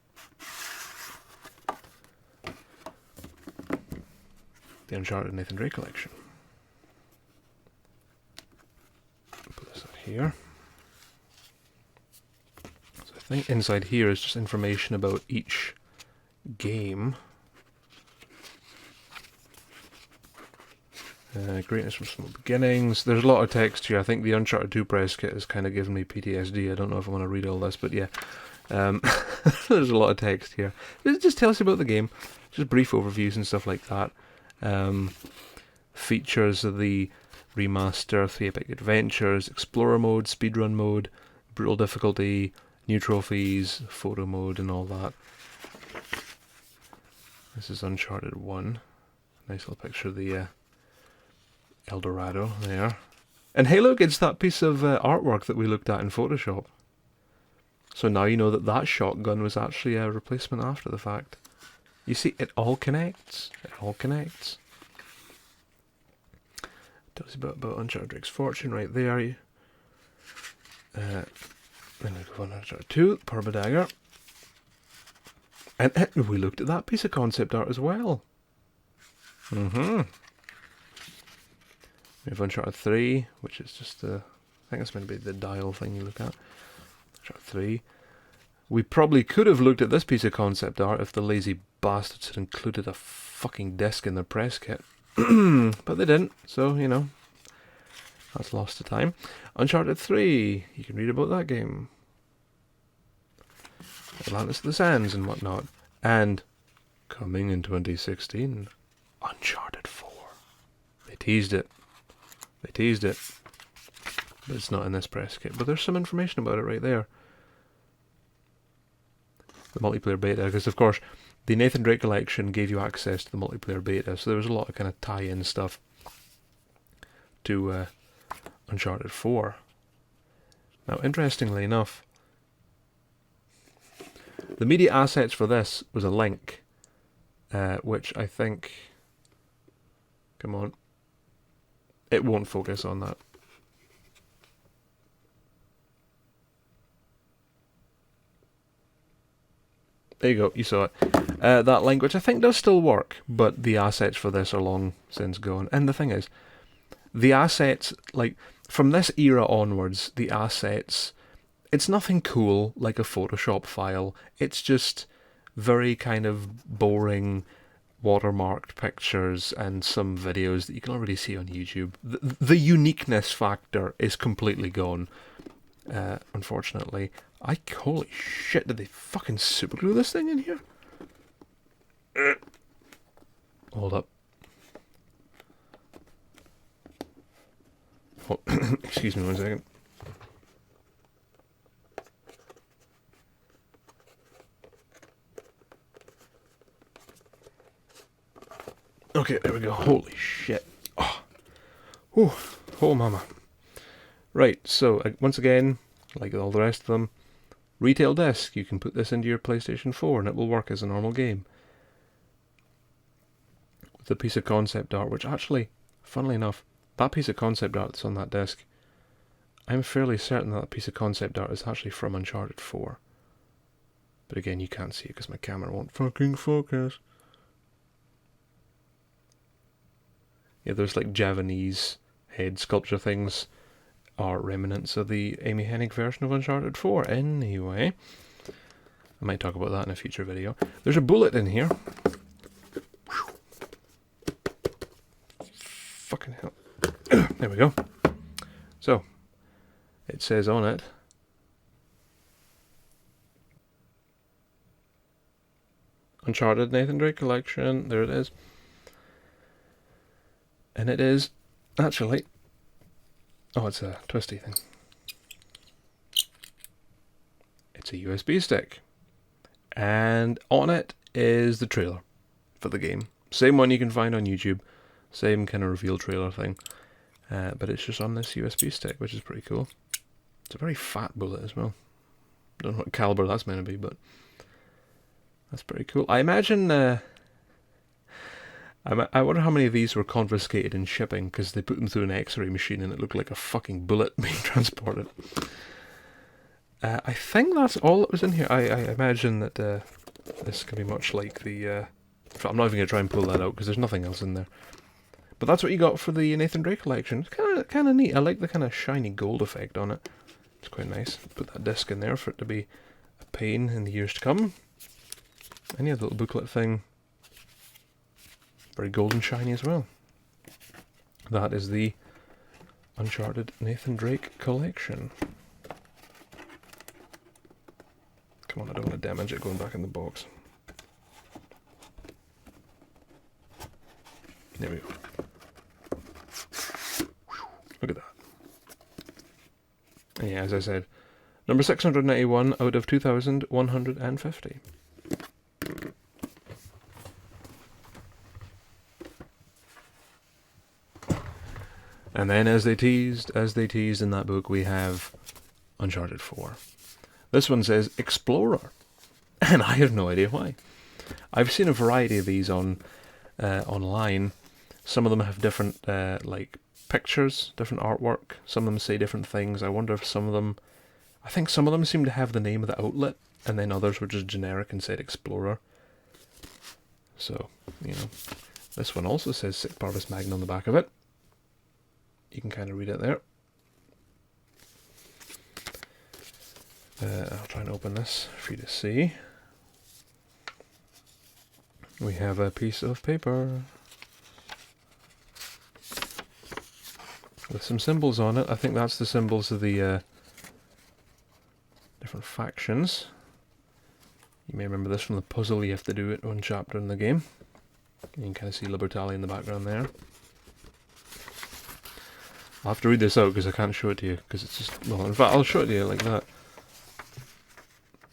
The Uncharted Nathan Drake collection. Put this out here. So I think inside here is just information about each game. Greatness from Small Beginnings. There's a lot of text here. I think the Uncharted 2 press kit has kind of given me PTSD. I don't know if I want to read all this, but yeah. There's a lot of text here. It just tells you about the game. Just brief overviews and stuff like that. Features of the remaster, 3 epic adventures, explorer mode, speedrun mode, brutal difficulty, new trophies, photo mode and all that. This is Uncharted 1. Nice little picture of the El Dorado there. And hey look, it's that piece of artwork that we looked at in Photoshop. So now you know that that shotgun was actually a replacement after the fact. You see, it all connects. It all connects. Tells you about Uncharted Drake's Fortune right there. Then we go on Uncharted 2, Purba Dagger. And we looked at that piece of concept art as well. We have Uncharted 3, which is just the... I think it's meant to be the dial thing you look at. Uncharted 3. We probably could have looked at this piece of concept art if the lazy bastards had included a fucking disc in their press kit. But they didn't, so, you know, that's lost to time. Uncharted 3, you can read about that game. Atlantis of the Sands and whatnot. And, coming in 2016, Uncharted 4. They teased it. They teased it. But it's not in this press kit. But there's some information about it right there. the multiplayer beta, because of course the Nathan Drake collection gave you access to the multiplayer beta, so there was a lot of kind of tie-in stuff to Uncharted 4. Now, interestingly enough, the media assets for this was a link, which I think... Come on. It won't focus on that. There you go, you saw it. That link, which I think does still work, but the assets for this are long since gone. And the thing is, the assets, like, from this era onwards, the assets, it's nothing cool like a Photoshop file. It's just very kind of boring, watermarked pictures and some videos that you can already see on YouTube. The uniqueness factor is completely gone, unfortunately. Holy shit, did they fucking superglue this thing in here? Hold up. Oh, excuse me 1 second. Okay, there we go. Holy shit. Oh, whew. Oh mama. Right, so once again, like all the rest of them, retail disc. You can put this into your PlayStation 4 and it will work as a normal game. With a piece of concept art, which actually, funnily enough, that piece of concept art that's on that disc, I'm fairly certain that piece of concept art is actually from Uncharted 4. But again, you can't see it because my camera won't fucking focus. Yeah, there's like Javanese head sculpture things are remnants of the Amy Hennig version of Uncharted 4. Anyway, I might talk about that in a future video. There's a bullet in here. Fucking hell. There we go. So, it says on it, Uncharted Nathan Drake Collection. There it is. And it is actually... Oh, it's a twisty thing. It's a USB stick. And on it is the trailer for the game. Same one you can find on YouTube. Same kind of reveal trailer thing. But it's just on this USB stick, which is pretty cool. It's a very fat bullet as well. Don't know what caliber that's meant to be, but that's pretty cool. I imagine... I wonder how many of these were confiscated in shipping because they put them through an X-ray machine and it looked like a fucking bullet being transported. I think that's all that was in here. I imagine that this can be much like the... I'm not even going to try and pull that out because there's nothing else in there. But that's what you got for the Nathan Drake collection. It's kind of neat. I like the kind of shiny gold effect on it. It's quite nice. Put that disc in there for it to be a pain in the years to come. And yeah, the little booklet thing. Very golden shiny as well. That is the Uncharted Nathan Drake collection. Come on, I don't want to damage it going back in the box. There we go. Look at that. And yeah, as I said, number 691 out of 2,150. And then as they teased in that book, we have Uncharted 4. This one says Explorer. And I have no idea why. I've seen a variety of these on online. Some of them have different like pictures, different artwork. Some of them say different things. I wonder if some of them... I think some of them seem to have the name of the outlet, and then others were just generic and said Explorer. So, you know. This one also says Sic Parvis Magna on the back of it. You can kind of read it there. I'll try and open this for you to see. We have a piece of paper with some symbols on it. I think that's the symbols of the different factions. You may remember this from the puzzle you have to do it one chapter in the game. You can kind of see Libertalia in the background there. I'll have to read this out because I can't show it to you because it's just... Well, in fact, I'll show it to you like that.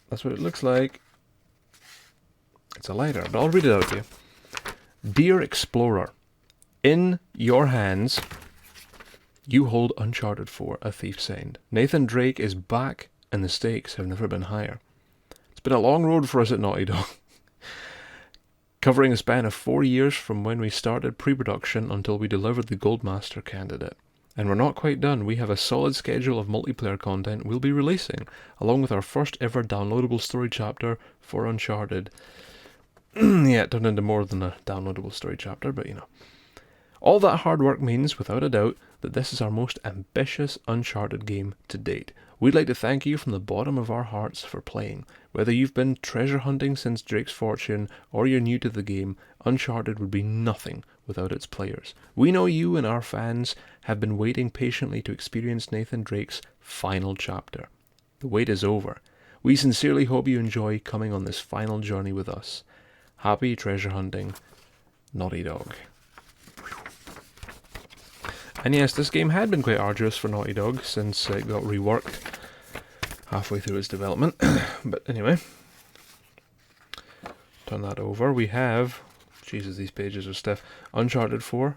That's what it looks like. It's a letter, but I'll read it out to you. Dear Explorer, in your hands, you hold Uncharted 4, A Thief's End. Nathan Drake is back, and the stakes have never been higher. It's been a long road for us at Naughty Dog, covering a span of 4 years from when we started pre-production until we delivered the Goldmaster candidate. And we're not quite done. We have a solid schedule of multiplayer content we'll be releasing, along with our first ever downloadable story chapter for Uncharted. Yeah, it turned into more than a downloadable story chapter, but you know. All that hard work means, without a doubt, that this is our most ambitious Uncharted game to date. We'd like to thank you from the bottom of our hearts for playing. Whether you've been treasure hunting since Drake's Fortune, or you're new to the game, Uncharted would be nothing without its players. We know you and our fans have been waiting patiently to experience Nathan Drake's final chapter. The wait is over. We sincerely hope you enjoy coming on this final journey with us. Happy treasure hunting, Naughty Dog. And yes, this game had been quite arduous for Naughty Dog since it got reworked halfway through its development. But anyway, turn that over. We have, Jesus, these pages are stiff. Uncharted 4,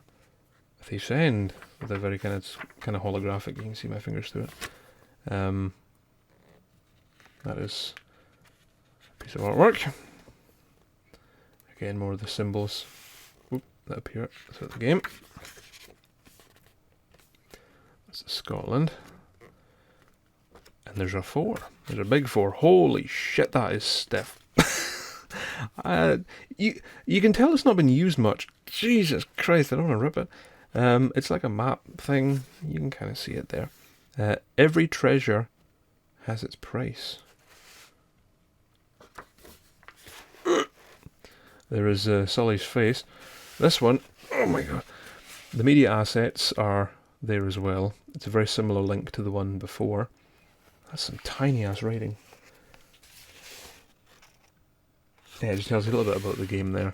A Thief's End, with a very kind of holographic. You can see my fingers through it. That is a piece of artwork. Again, more of the symbols that appear throughout the game. That's Scotland. And there's a 4. There's a big 4. Holy shit, that is stiff. You can tell it's not been used much. Jesus Christ, I don't want to rip it. It's like a map thing. You can kind of see it there. Every treasure has its price. There is Sully's face. This one, oh my god. The media assets are there as well. It's a very similar link to the one before. That's some tiny ass writing. Yeah, it just tells you a little bit about the game there.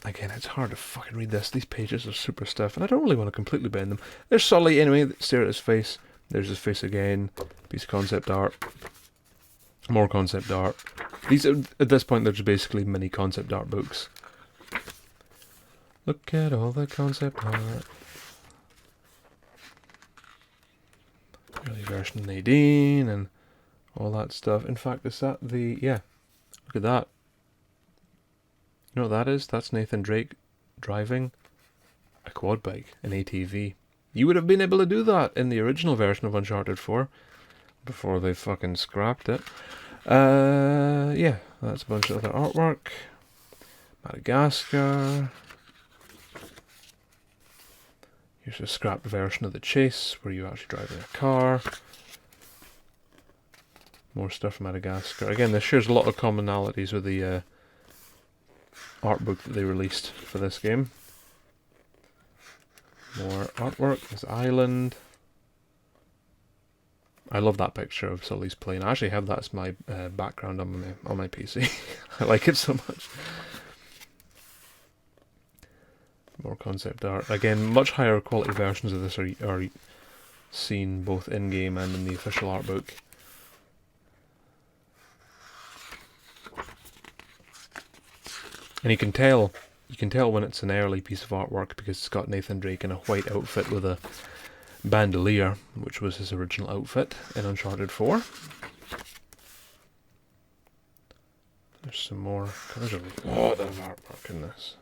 Again, it's hard to fucking read this. These pages are super stiff, and I don't really want to completely bend them. There's Sully anyway, stare at his face. There's his face again. Piece of concept art. More concept art. These are, at this point, they're just basically mini concept art books. Look at all the concept art. Early version Nadine and all that stuff. In fact, is that the... Yeah. Look at that. You know what that is? That's Nathan Drake driving a quad bike, an ATV. You would have been able to do that in the original version of Uncharted 4 before they fucking scrapped it. Yeah, that's a bunch of other artwork. Madagascar. Here's a scrapped version of the chase where you actually drive in a car. More stuff from Madagascar. Again, this shares a lot of commonalities with the art book that they released for this game. More artwork. This island. I love that picture of Sully's plane. I actually have that as my background on my PC. I like it so much. More concept art. Again, much higher quality versions of this are seen both in-game and in the official art book. And you can tell when it's an early piece of artwork because it's got Nathan Drake in a white outfit with a bandolier, which was his original outfit in Uncharted 4. There's some more. There's a lot of artwork in this.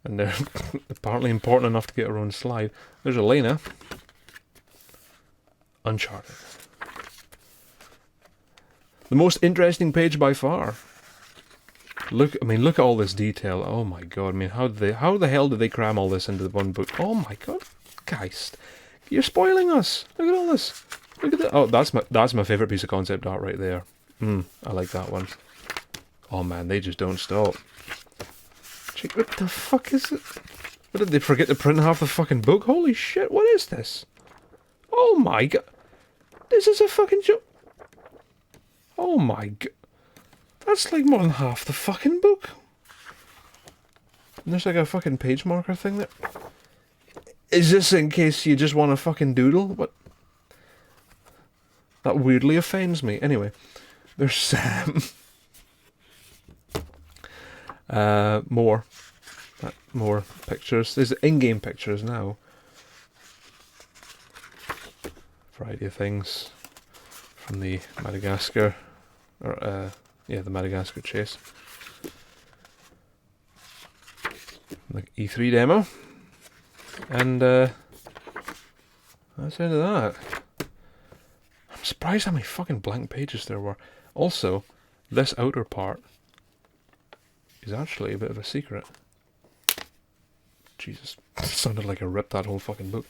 And they're apparently important enough to get our own slide. There's Elena. Uncharted. The most interesting page by far. Look at all this detail. Oh my god! I mean, how the hell did they cram all this into the one book? Oh my god, guys, you're spoiling us! Look at all this. Look at that. Oh, that's my favorite piece of concept art right there. I like that one. Oh man, they just don't stop. What the fuck is it? What, did they forget to print half the fucking book? Holy shit! What is this? Oh my god! This is a fucking joke. Oh my god. That's like more than half the fucking book. And there's like a fucking page marker thing there. Is this in case you just want to fucking doodle? What? That weirdly offends me. Anyway, There's Sam. More pictures. There's in-game pictures now. Variety of things from the Madagascar, the Madagascar chase. Like E3 demo, and that's the end of that. I'm surprised how many fucking blank pages there were. Also, this outer part is actually a bit of a secret. Jesus, it sounded like I ripped that whole fucking book.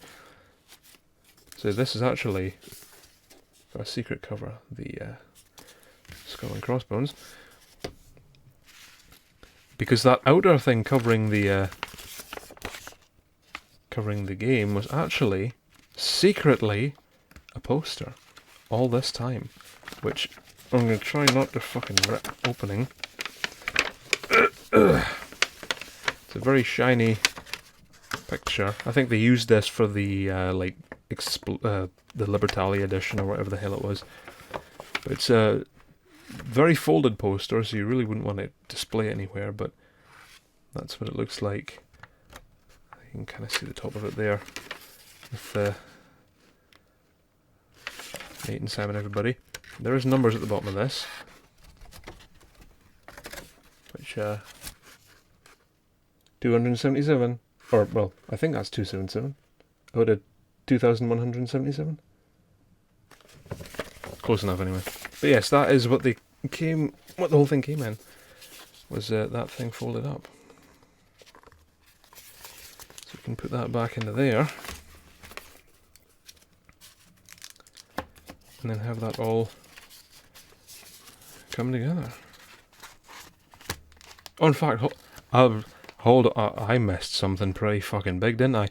So this is actually got a secret cover, the Skull and Crossbones. Because that outer thing covering the game was actually secretly a poster all this time, which I'm going to try not to fucking rip opening. It's a very shiny picture. I think they used this for the the Libertalia edition or whatever the hell it was. But it's a very folded poster, so you really wouldn't want to display it anywhere, but that's what it looks like. You can kind of see the top of it there with Nate and Sam and everybody. There is numbers at the bottom of this, which 277, or well, I think that's 277. Oh, to 2,177. Close enough, anyway. But yes, that is what the whole thing came in. Was that thing folded up? So we can put that back into there, and then have that all come together. Oh, in fact, hold on, I missed something pretty fucking big, didn't I?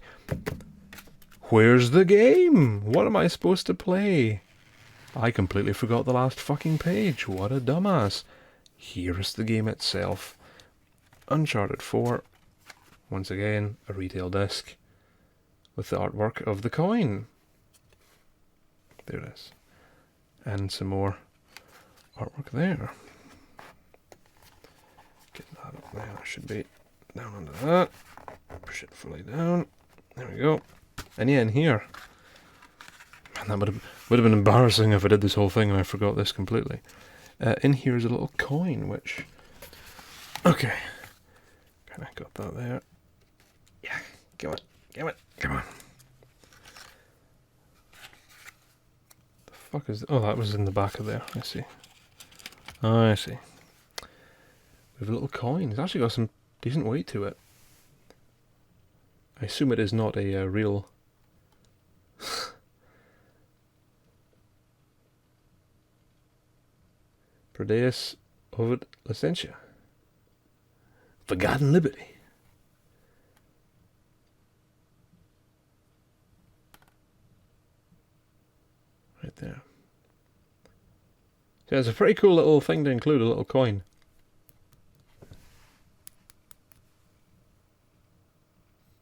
Where's the game? What am I supposed to play? I completely forgot the last fucking page. What a dumbass. Here's the game itself. Uncharted 4. Once again, a retail disc with the artwork of the coin. There it is. And some more artwork there. Get that up there. That should be down under that. Push it fully down. There we go. And yeah, in here. Man, that would have been embarrassing if I did this whole thing and I forgot this completely. In here is a little coin, which... Okay. Kind of got that there. Yeah, come on. The fuck is... Oh, that was in the back of there. I see. Oh, I see. We have a little coin. It's actually got some decent weight to it. I assume it is not a real... Prodeus Ovid Licentia. Forgotten Liberty. Right there. So it's a pretty cool little thing to include, a little coin.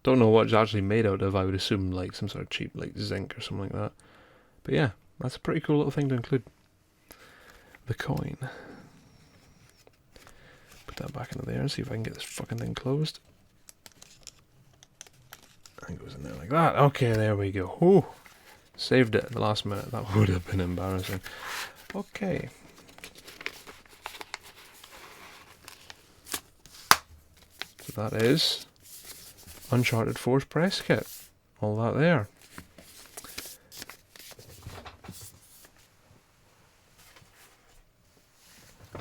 Don't know what it's actually made out of. I would assume like some sort of cheap like zinc or something like that. But yeah, that's a pretty cool little thing to include. The coin. Put that back into there and see if I can get this fucking thing closed. And it goes in there like that. Okay, there we go. Ooh, saved it at the last minute. That would have been embarrassing. Okay. So that is Uncharted 4's press kit. All that there.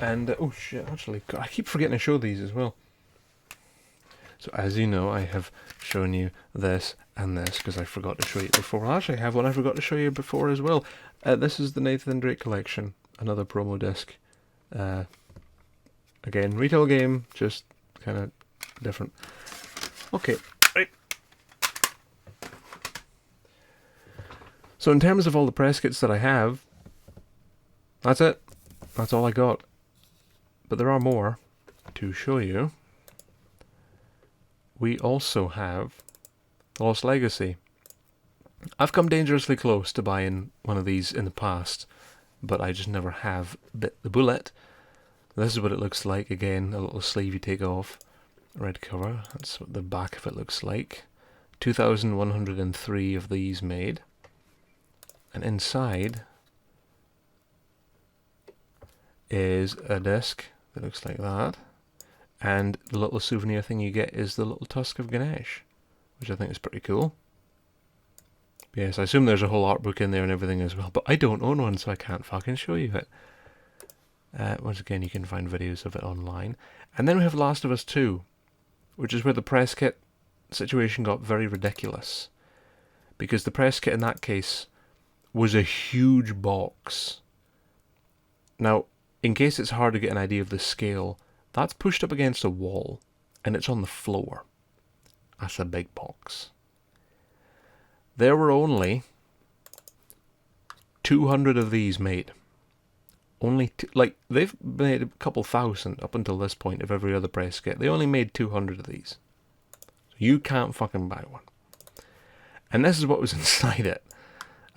And, oh shit, actually, God, I keep forgetting to show these as well. So as you know, I have shown you this and this, because I forgot to show you before. Well, actually, I have one I forgot to show you before as well. This is the Nathan Drake collection, another promo disc. Again, retail game, just kind of different. Okay, right. So in terms of all the press kits that I have, that's it. That's all I got. But there are more to show you. We also have The Lost Legacy. I've come dangerously close to buying one of these in the past, but I just never have bit the bullet. This is what it looks like. Again, a little sleeve you take off. Red cover. That's what the back of it looks like. 2,103 of these made. And inside is a disc that looks like that. And the little souvenir thing you get is the little tusk of Ganesh, which I think is pretty cool. Yes, I assume there's a whole art book in there and everything as well, but I don't own one, so I can't fucking show you it. Once again, you can find videos of it online. And then we have Last of Us 2, which is where the press kit situation got very ridiculous. Because the press kit in that case was a huge box. Now, in case it's hard to get an idea of the scale, that's pushed up against a wall, and it's on the floor. That's a big box. There were only 200 of these made. Only they've made a couple thousand up until this point of every other press kit. They only made 200 of these. So you can't fucking buy one. And this is what was inside it.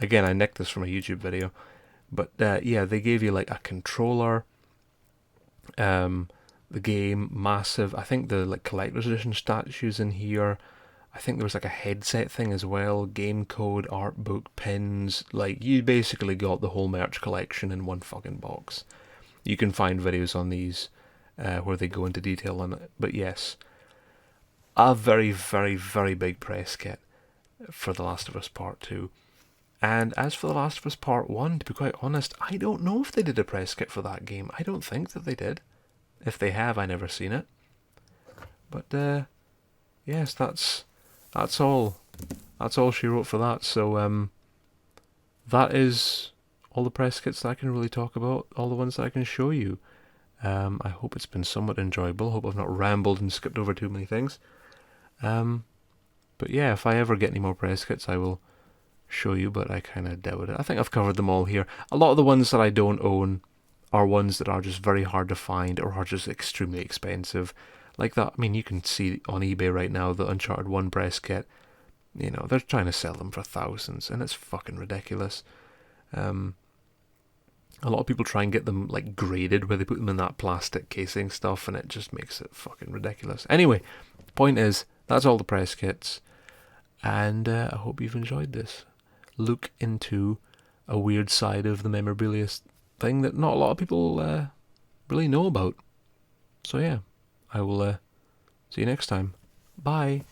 Again, I nicked this from a YouTube video. But yeah, they gave you like a controller. The game, massive. I think the like collector's edition statues in here. I think there was like a headset thing as well. Game code, art book, pins. Like, you basically got the whole merch collection in one fucking box. You can find videos on these where they go into detail on it. But yes, a very, very, very big press kit for The Last of Us Part 2. And as for The Last of Us Part 1, to be quite honest, I don't know if they did a press kit for that game. I don't think that they did. If they have, I never seen it. But yes, that's all. That's all she wrote for that. So that is all the press kits that I can really talk about. All the ones that I can show you. I hope it's been somewhat enjoyable. I hope I've not rambled and skipped over too many things. But yeah, if I ever get any more press kits, I will show you, but I kind of doubt it. I think I've covered them all here. A lot of the ones that I don't own are ones that are just very hard to find or are just extremely expensive. Like that, I mean, you can see on eBay right now the Uncharted 1 press kit. You know, they're trying to sell them for thousands, and it's fucking ridiculous. A lot of people try and get them like graded, where they put them in that plastic casing stuff, and it just makes it fucking ridiculous. Anyway, point is, that's all the press kits, and I hope you've enjoyed this look into a weird side of the memorabilia thing that not a lot of people really know about. So yeah, I will see you next time. Bye.